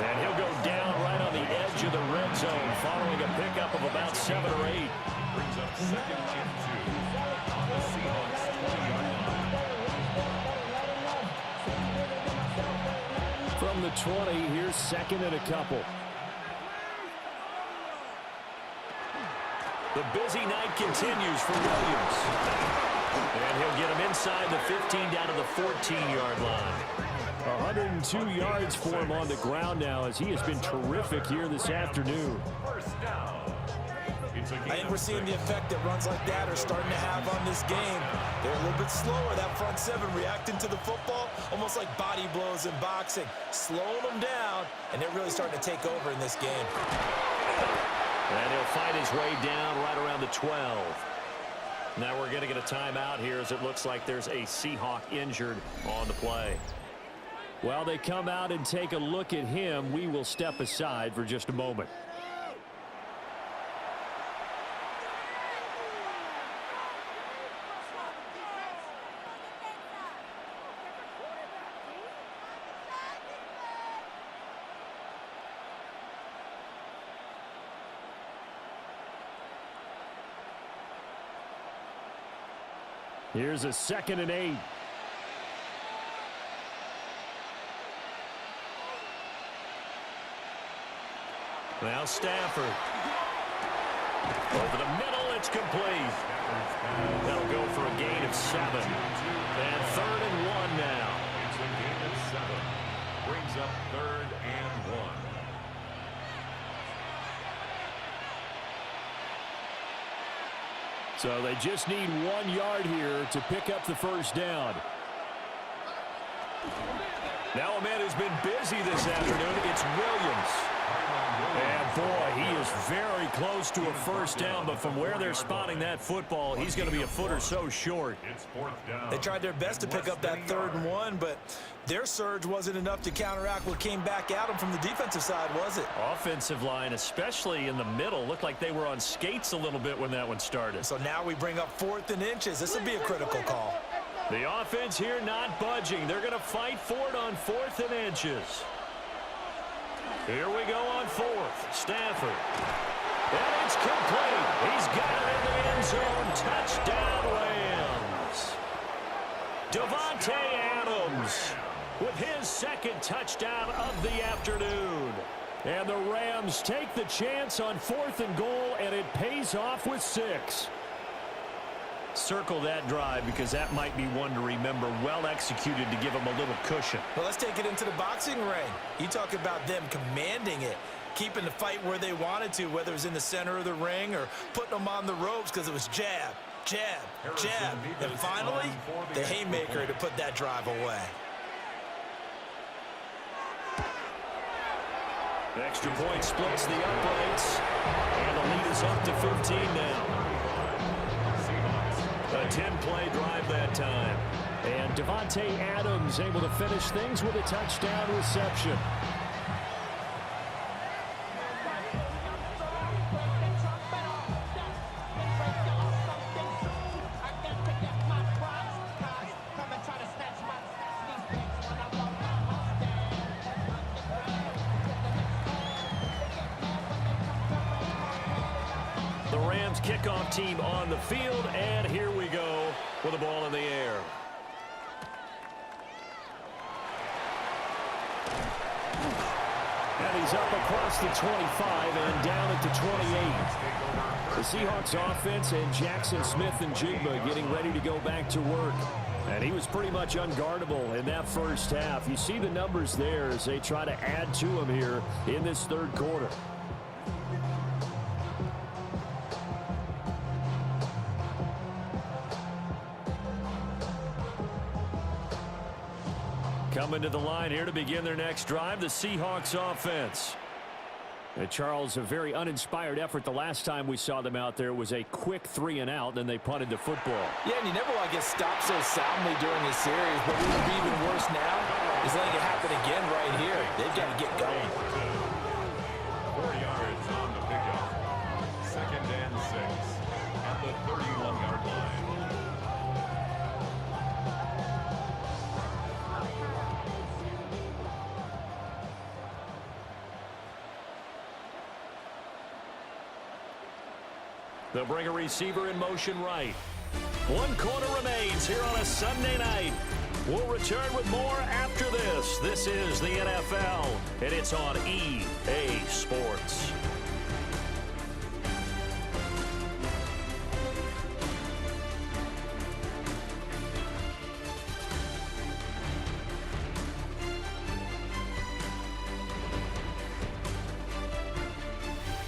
And he'll go down right on the edge of the red zone following a pickup of about 7 or 8. Brings up 2nd and 2 on the Seahawks 20-yard line. from the 20. Here's second and a couple. The busy night continues for Williams. And he'll get him inside the 15 down to the 14-yard line. 102 yards for him on the ground now as he has been terrific here this afternoon. I think we're seeing the effect that runs like that are starting to have on this game. They're a little bit slower, that front seven, reacting to the football, almost like body blows in boxing, slowing them down, and they're really starting to take over in this game. And he'll fight his way down right around the 12. Now we're going to get a timeout here as it looks like there's a Seahawk injured on the play. While they come out and take a look at him, we will step aside for just a moment. Here's a 2nd and 8. Now Stafford. Over the middle, it's complete. That'll go for a gain of 7. And 3rd and 1 now. It's a gain of 7. Brings up 3rd and 1. So they just need 1 yard here to pick up the first down. Now a man who's been busy this afternoon, it's Williams. And boy, he is very close to a first down, but from where they're spotting that football, he's going to be a foot or so short. It's 4th down. They tried their best to pick up that 3rd and 1, but their surge wasn't enough to counteract what came back at them from the defensive side, was it? Offensive line, especially in the middle, looked like they were on skates a little bit when that one started. So now we bring up 4th and inches. This would be a critical call. The offense here not budging. They're going to fight for it on 4th and inches. Here we go on 4th. Stafford. And it's complete. He's got it in the end zone. Touchdown, Rams. Davante Adams with his 2nd touchdown of the afternoon. And the Rams take the chance on 4th and goal, and it pays off with 6. Circle that drive because that might be one to remember. Well executed to give them a little cushion. Well, let's take it into the boxing ring. You talk about them commanding it, keeping the fight where they wanted to, whether it was in the center of the ring or putting them on the ropes because it was jab, jab, jab. And finally, the haymaker to put that drive away. Extra point splits the uprights. And the lead is up to 15 now. A 10-play drive that time. And Davante Adams able to finish things with a touchdown reception. The Rams kickoff team on the field, and here we go with the ball in the air. And he's up across the 25 and down at the 28. The Seahawks offense and Jackson Smith and Jigba getting ready to go back to work. And he was pretty much unguardable in that first half. You see the numbers there as they try to add to him here in this 3rd quarter. Coming to the line here to begin their next drive, the Seahawks offense. And Charles, a very uninspired effort the last time we saw them out there was a quick 3 and out, then they punted the football. Yeah, and you never want to get stopped so soundly during a series, but what would be even worse now is letting it happen again right here. They've got to get going. 4 yards on the pickup. 2nd and 6 at the 31-yard line. They'll bring a receiver in motion right. 1 quarter remains here on a Sunday night. We'll return with more after this. This is the NFL, and it's on EA Sports.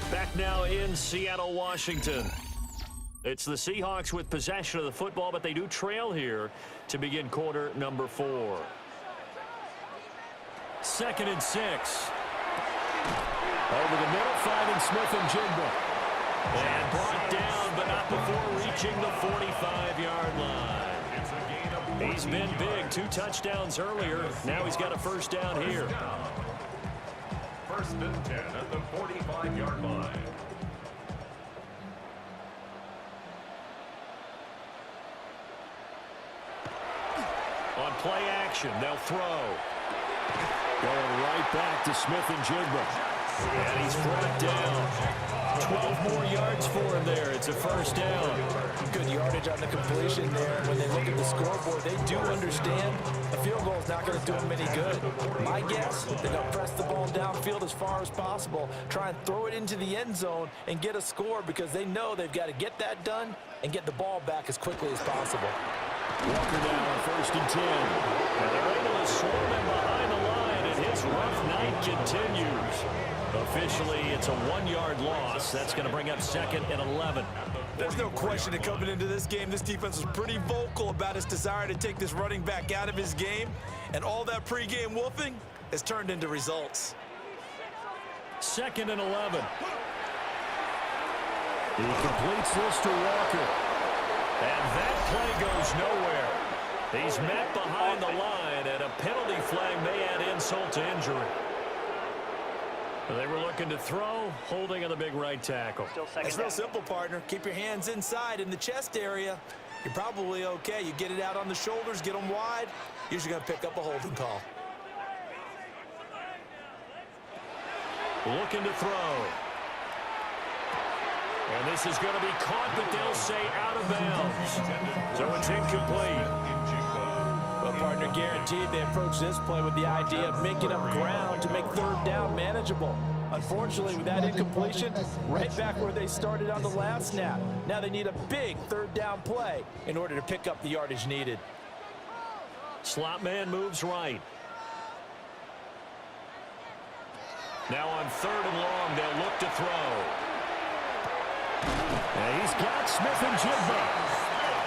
Back now in Seattle, Washington. It's the Seahawks with possession of the football, but they do trail here to begin quarter number 4. 2nd and 6. Over the middle, finding Smith and Jigba. And brought down, but not before reaching the 45-yard line. He's been big. 2 touchdowns earlier. Now he's got a first down here. 1st and 10 at the 45-yard line. On play action, they'll throw. Going right back to Smith and Jigba. And he's brought down. 12 more yards for him there. It's a first down. Good yardage on the completion there. When they look at the scoreboard, they do understand a field goal is not going to do them any good. My guess, they're going to press the ball downfield as far as possible, try and throw it into the end zone and get a score because they know they've got to get that done and get the ball back as quickly as possible. Walker now on 1st and 10. And they're able to swarm him behind the line, and his rough night continues. Officially, it's a 1-yard loss. That's going to bring up 2nd and 11. There's no question that coming into this game, this defense was pretty vocal about its desire to take this running back out of his game, and all that pregame wolfing has turned into results. 2nd and 11. He completes this to Walker. And that play goes nowhere. He's met behind the line, and a penalty flag may add insult to injury. They were looking to throw, holding on the big right tackle. It's real simple, partner. Keep your hands inside in the chest area. You're probably okay. You get it out on the shoulders, get them wide. Usually going to pick up a holding call. Looking to throw. And this is going to be caught, but they'll say out of bounds. So it's incomplete. Well, partner, guaranteed they approach this play with the idea of making up ground to make 3rd down manageable. Unfortunately, with that incompletion, right back where they started on the last snap. Now they need a big 3rd down play in order to pick up the yardage needed. Slot man moves right. Now on 3rd and long, they'll look to throw. And he's got Smith and Jigba.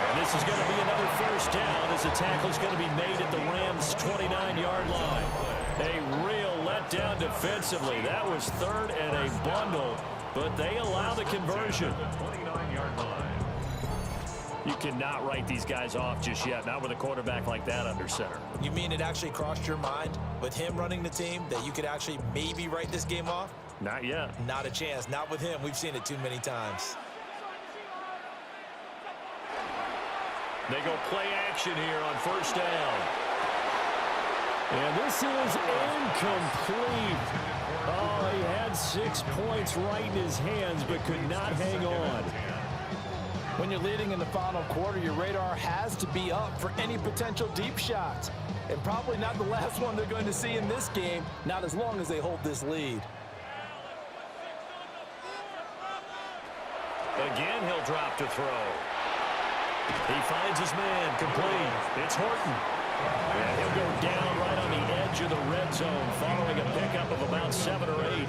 And this is going to be another first down as the tackle's going to be made at the Rams' 29-yard line. A real letdown defensively. That was 3rd and a bundle, but they allow the conversion. 29-yard line. You cannot write these guys off just yet, not with a quarterback like that under center. You mean it actually crossed your mind with him running the team that you could actually maybe write this game off? Not yet. Not a chance. Not with him. We've seen it too many times. They go play action here on 1st down. And this is incomplete. Oh, he had 6 points right in his hands, but could not hang on. When you're leading in the final quarter, your radar has to be up for any potential deep shots. And probably not the last one they're going to see in this game, not as long as they hold this lead. Again, he'll drop to throw. He finds his man, complete. It's Horton. And he'll go down right on the edge of the red zone following a pickup of about 7 or 8.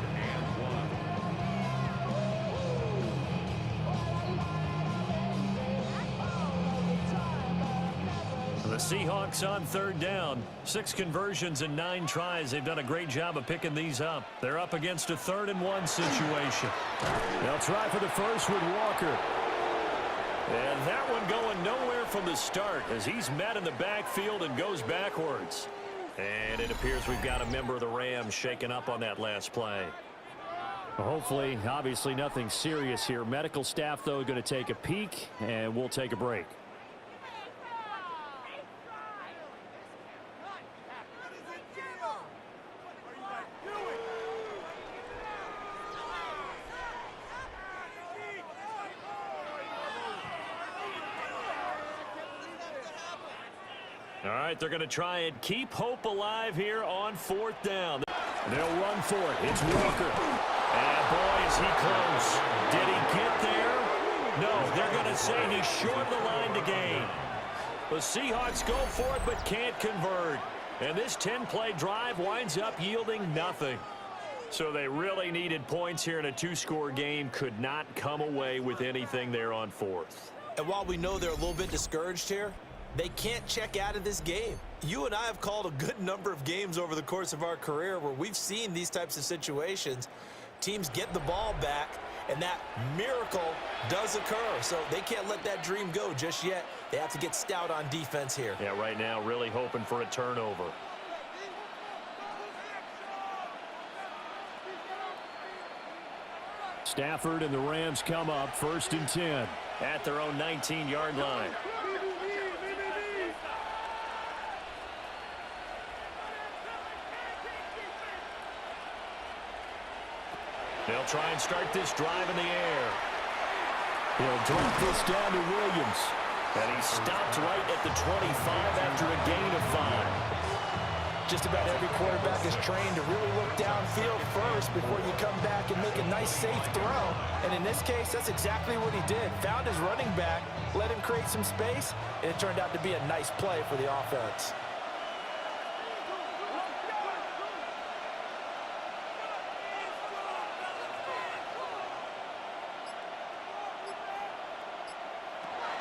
The Seahawks on 3rd down. 6 conversions and 9 tries. They've done a great job of picking these up. They're up against a 3rd and 1 situation. They'll try for the first with Walker. And that one going nowhere from the start as he's met in the backfield and goes backwards. And it appears we've got a member of the Rams shaken up on that last play. Hopefully, obviously nothing serious here. Medical staff, though, going to take a peek, and we'll take a break. All right, they're going to try and keep hope alive here on 4th down. They'll run for it. It's Walker. And boy, is he close. Did he get there? No, they're going to say he's short of the line to gain. The Seahawks go for it but can't convert. And this 10-play drive winds up yielding nothing. So they really needed points here in a 2-score game. Could not come away with anything there on 4th. And while we know they're a little bit discouraged here, they can't check out of this game. You and I have called a good number of games over the course of our career where we've seen these types of situations. Teams get the ball back, and that miracle does occur. So they can't let that dream go just yet. They have to get stout on defense here. Yeah, right now really hoping for a turnover. Stafford and the Rams come up 1st and 10. At their own 19-yard line. They'll try and start this drive in the air. He'll drop this down to Williams. And he stopped right at the 25 after a gain of 5. Just about every quarterback is trained to really look downfield first before you come back and make a nice, safe throw. And in this case, that's exactly what he did. Found his running back, let him create some space, and it turned out to be a nice play for the offense.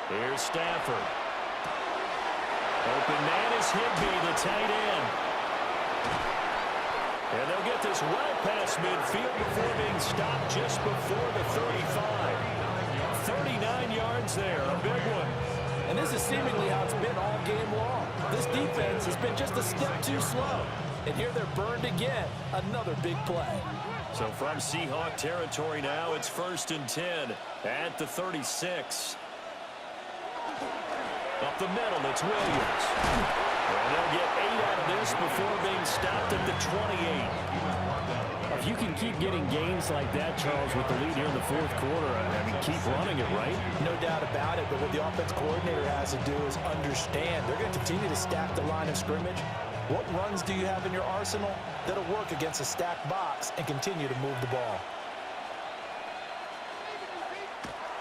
Here's Stafford. Open man is Higbee, the tight end. And they'll get this well past midfield before being stopped just before the 35. 39 yards there, a big one. And this is seemingly how it's been all game long. This defense has been just a step too slow. And here they're burned again. Another big play. So from Seahawk territory now, it's 1st and 10 at the 36. Up the middle, it's Williams. And they'll get 8 out of this before being stopped at the 28. If you can keep getting gains like that, Charles, with the lead here in the 4th quarter, I mean, keep running it, right? No doubt about it, but what the offense coordinator has to do is understand. They're going to continue to stack the line of scrimmage. What runs do you have in your arsenal that'll work against a stacked box and continue to move the ball?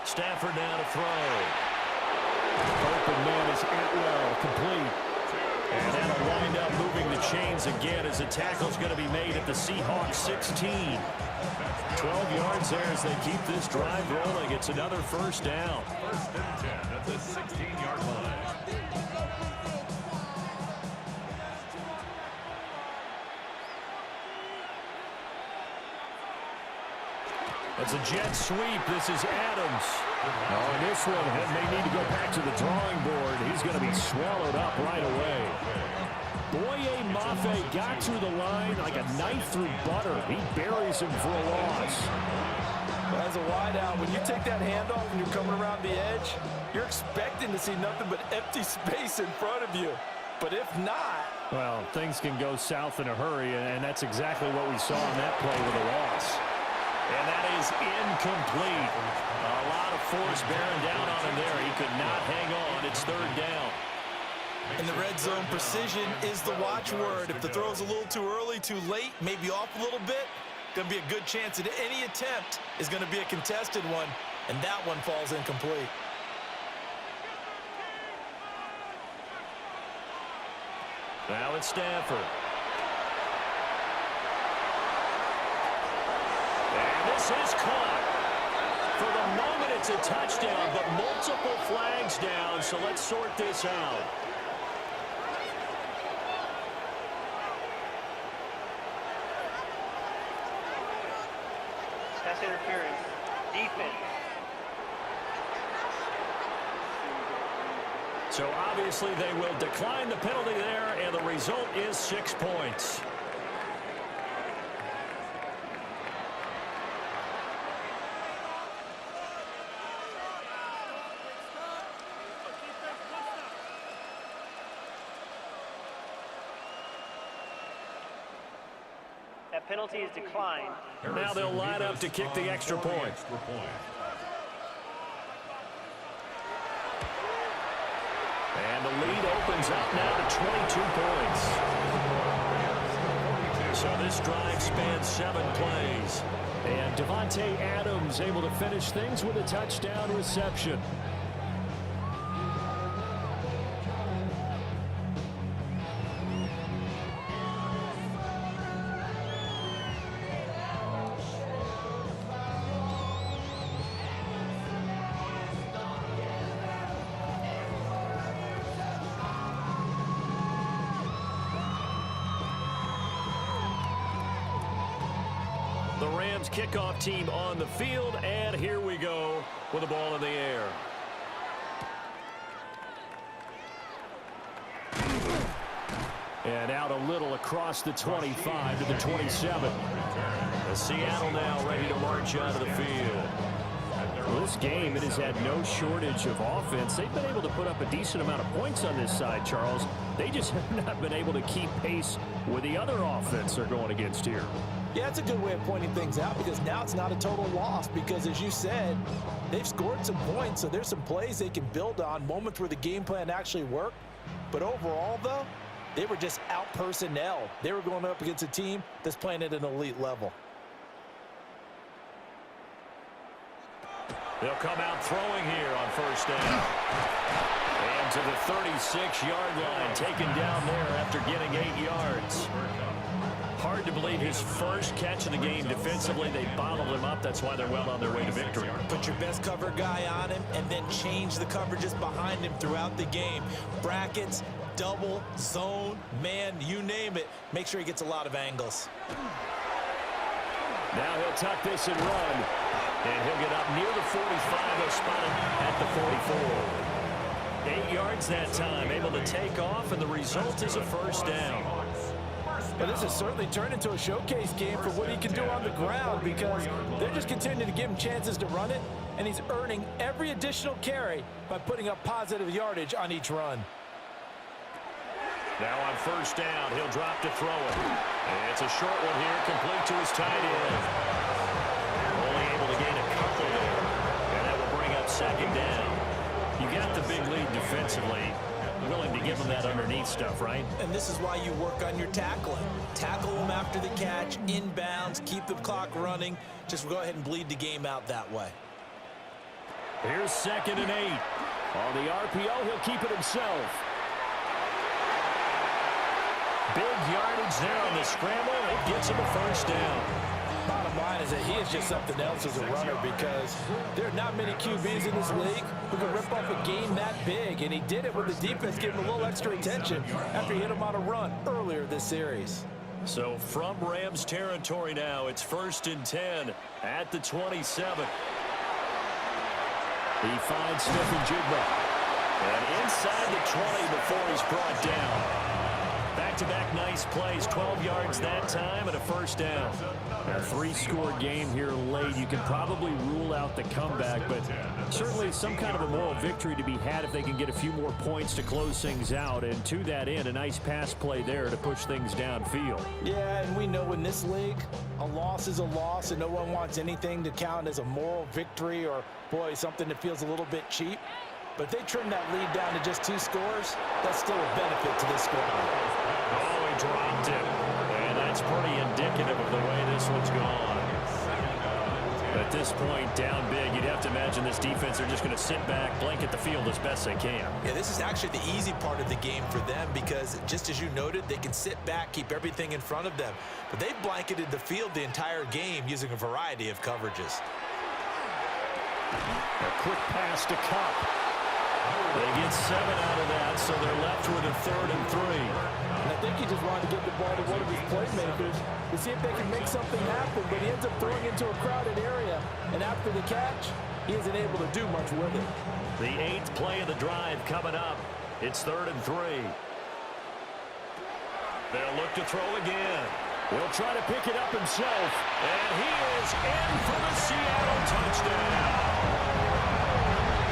Stafford now to throw. Open man is Atwell, complete. And that'll wind up moving the chains again as the tackle's going to be made at the Seahawks 16. 12 yards there as they keep this drive rolling. It's another 1st down. 1st and 10 at the 16-yard line. It's a jet sweep. This is Adams. Oh, and this one may need to go back to the drawing board. He's going to be swallowed up right away. Boye Mafe got to the line like a knife through butter. He buries him for a loss. As a wideout, when you take that handoff and you're coming around the edge, you're expecting to see nothing but empty space in front of you. But if not... Well, things can go south in a hurry, and that's exactly what we saw on that play with a loss. And that is incomplete. A lot of force bearing down on him there. He could not hang on. It's 3rd down. In the red zone, precision is the watchword. If the throw's a little too early, too late, maybe off a little bit, going to be a good chance that any attempt is going to be a contested one, and that one falls incomplete. Now it's Stafford. And this is caught. For the moment, it's a touchdown, but multiple flags down, so let's sort this out. Pass interference. Defense. So obviously they will decline the penalty there, and the result is 6 points. That penalty is declined. Now they'll line up to kick the extra point. And the lead opens up now to 22 points. So this drive spans 7 plays. And Devontae Adams able to finish things with a touchdown reception. The Rams kickoff team on the field, and here we go with the ball in the air. And out a little across the 25 to the 27. Seattle now ready to march out of the field. Well, this game, it has had no shortage of offense. They've been able to put up a decent amount of points on this side, Charles. They just have not been able to keep pace with the other offense they're going against here. Yeah, it's a good way of pointing things out because now it's not a total loss because, as you said, they've scored some points, so there's some plays they can build on, moments where the game plan actually worked. But overall, though, they were just out-personnel. They were going up against a team that's playing at an elite level. They'll come out throwing here on first down. And to the 36-yard line, taken down there after getting 8 yards. Hard to believe his first catch of the game defensively. They bottled him up. That's why they're well on their way to victory. Put your best cover guy on him and then change the coverages behind him throughout the game. Brackets, double, zone, man, you name it. Make sure he gets a lot of angles. Now he'll tuck this and run. And he'll get up near the 45. They'll spot him at the 44. 8 yards that time, able to take off, and the result is a first down. But this has certainly turned into a showcase game for what he can do on the ground because they're just continuing to give him chances to run it, and he's earning every additional carry by putting up positive yardage on each run. Now on first down, he'll drop to throw it. And it's a short one here, complete to his tight end. Only able to gain a couple there, and that will bring up second down. You got the big lead defensively. Willing to give them that underneath stuff, right? And this is why you work on your tackling. Tackle them after the catch, inbounds, keep the clock running. Just go ahead and bleed the game out that way. Here's 2nd and 8. On the RPO, he'll keep it himself. Big yardage there on the scramble. It gets him a first down. Bottom line is that he is just something else as a runner because there are not many QBs in this league who can rip off a game that big, and he did it with the defense giving him a little extra attention after he hit him on a run earlier this series. So from Rams territory now, it's 1st and 10 at the 27. He finds Smith-Njigba. And inside the 20 before he's brought down. Back-to-back nice plays, 12 yards that time and a first down. A 3-score game here late. You can probably rule out the comeback, but certainly some kind of a moral victory to be had if they can get a few more points to close things out. And to that end, a nice pass play there to push things downfield. Yeah, and we know in this league, a loss is a loss, and no one wants anything to count as a moral victory or, boy, something that feels a little bit cheap. But if they trim that lead down to just 2 scores, that's still a benefit to this squad. Oh, he dropped it. And that's pretty indicative of the way this one's gone. At this point, down big, you'd have to imagine this defense are just going to sit back, blanket the field as best they can. Yeah, this is actually the easy part of the game for them because, just as you noted, they can sit back, keep everything in front of them. But they've blanketed the field the entire game using a variety of coverages. A quick pass to Cup. They get 7 out of that, so they're left with a 3rd and 3. And I think he just wanted to get the ball to one of his playmakers to see if they can make something happen, but he ends up throwing into a crowded area. And after the catch, he isn't able to do much with it. The 8th play of the drive coming up. It's 3rd and 3. They'll look to throw again. He'll try to pick it up himself. And he is in for the Seattle touchdown.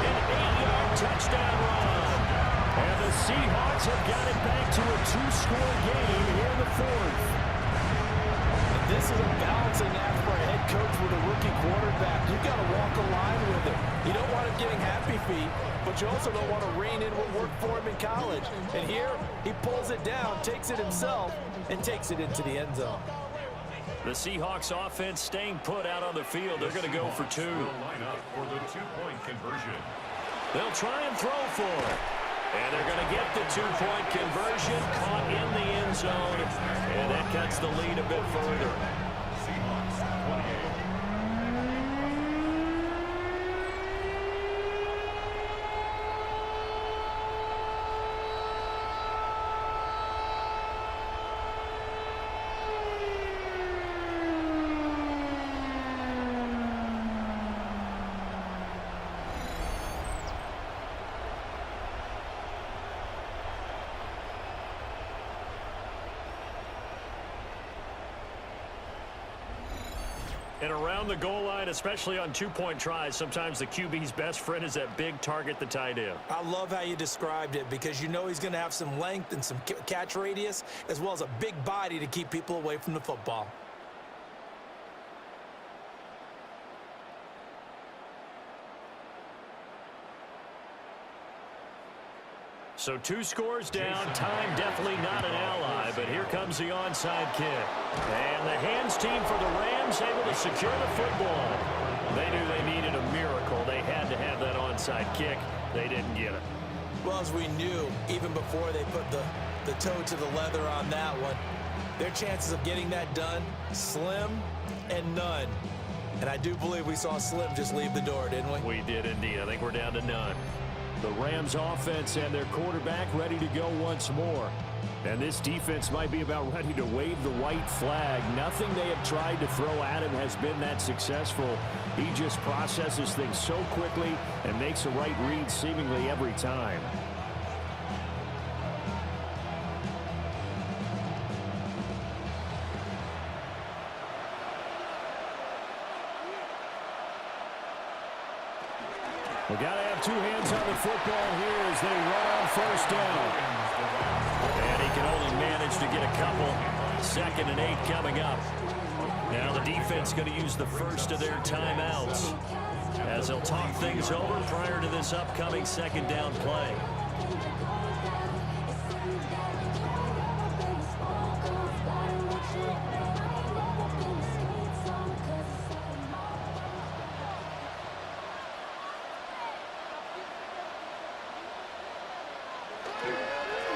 An 8-yard touchdown run. And the Seahawks have got it back to a 2-score game here in the 4th. This is a balancing act for a head coach with a rookie quarterback. You've got to walk a line with him. You don't want him getting happy feet, but you also don't want to rein in what worked for him in college. And here, he pulls it down, takes it himself, and takes it into the end zone. The Seahawks offense staying put out on the field. They're going to go for two. Line up for the two-point conversion. They'll try and throw for it. And they're going to get the two-point conversion, caught in the end zone. And that cuts the lead a bit further. Seahawks 28. And around the goal line, especially on two-point tries, sometimes the QB's best friend is that big target, the tight end. I love how you described it because you know he's going to have some length and some catch radius as well as a big body to keep people away from the football. So 2 scores down. Time definitely not an ally, but here comes the onside kick. And the hands team for the Rams able to secure the football. They knew they needed a miracle. They had to have that onside kick. They didn't get it. Well, as we knew, even before they put the toe to the leather on that one, their chances of getting that done, slim and none. And I do believe we saw Slim just leave the door, didn't we? We did indeed. I think we're down to none. The Rams offense and their quarterback ready to go once more. And this defense might be about ready to wave the white flag. Nothing they have tried to throw at him has been that successful. He just processes things so quickly and makes the right read seemingly every time. We got to have 2 hands on the football here as they run on first down. And he can only manage to get a couple. 2nd and 8 coming up. Now the defense going to use the first of their timeouts as they'll talk things over prior to this upcoming 2nd down play.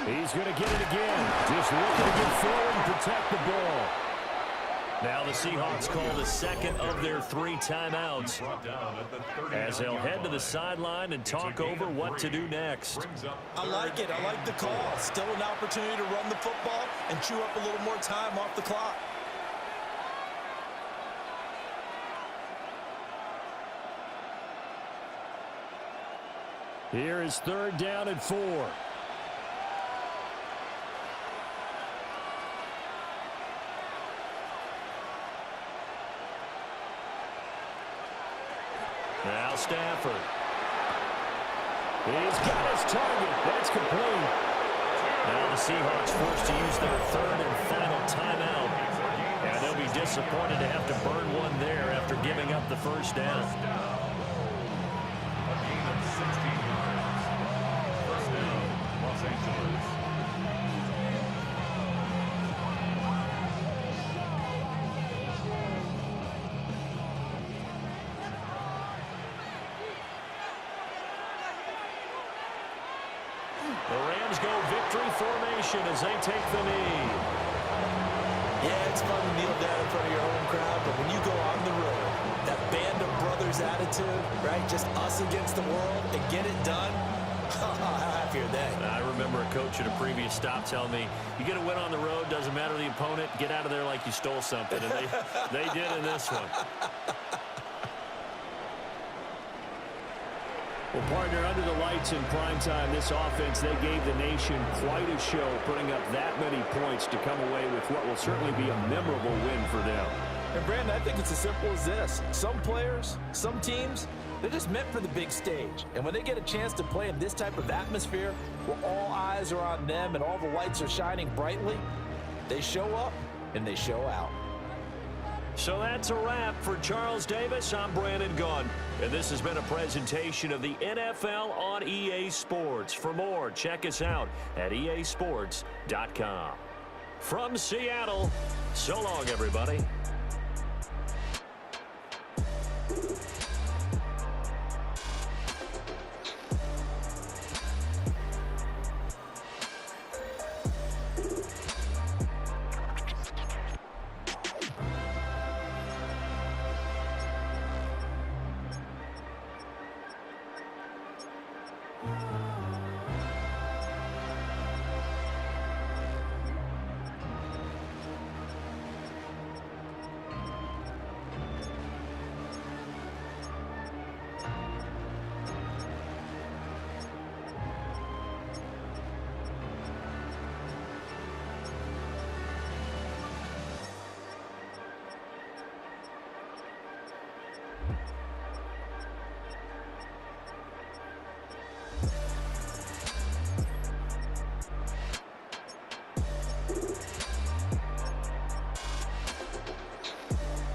He's going to get it again. Just looking to get forward and protect the ball. Now the Seahawks call the 2nd of their 3 timeouts as they'll head to the sideline and talk over what to do next. I like it. I like the call. Still an opportunity to run the football and chew up a little more time off the clock. Here is 3rd down and 4. Now Stafford. He's got his target. That's complete. Now the Seahawks forced to use their 3rd and final timeout. And they'll be disappointed to have to burn one there after giving up the first down. A gain of 16 yards. First down, Los Angeles. The Rams go victory formation as they take the knee. Yeah, it's fun to kneel down in front of your home crowd, but when you go on the road, that band of brothers attitude, right? Just us against the world and get it done. How happy are they? I remember a coach at a previous stop telling me, you get a win on the road, doesn't matter the opponent, get out of there like you stole something. And they did in this one. Well, partner, under the lights in primetime, this offense, they gave the nation quite a show, putting up that many points to come away with what will certainly be a memorable win for them. And, Brandon, I think it's as simple as this. Some players, some teams, they're just meant for the big stage. And when they get a chance to play in this type of atmosphere where all eyes are on them and all the lights are shining brightly, they show up and they show out. So that's a wrap. For Charles Davis, I'm Brandon Gunn. And this has been a presentation of the NFL on EA Sports. For more, check us out at easports.com. From Seattle, so long, everybody.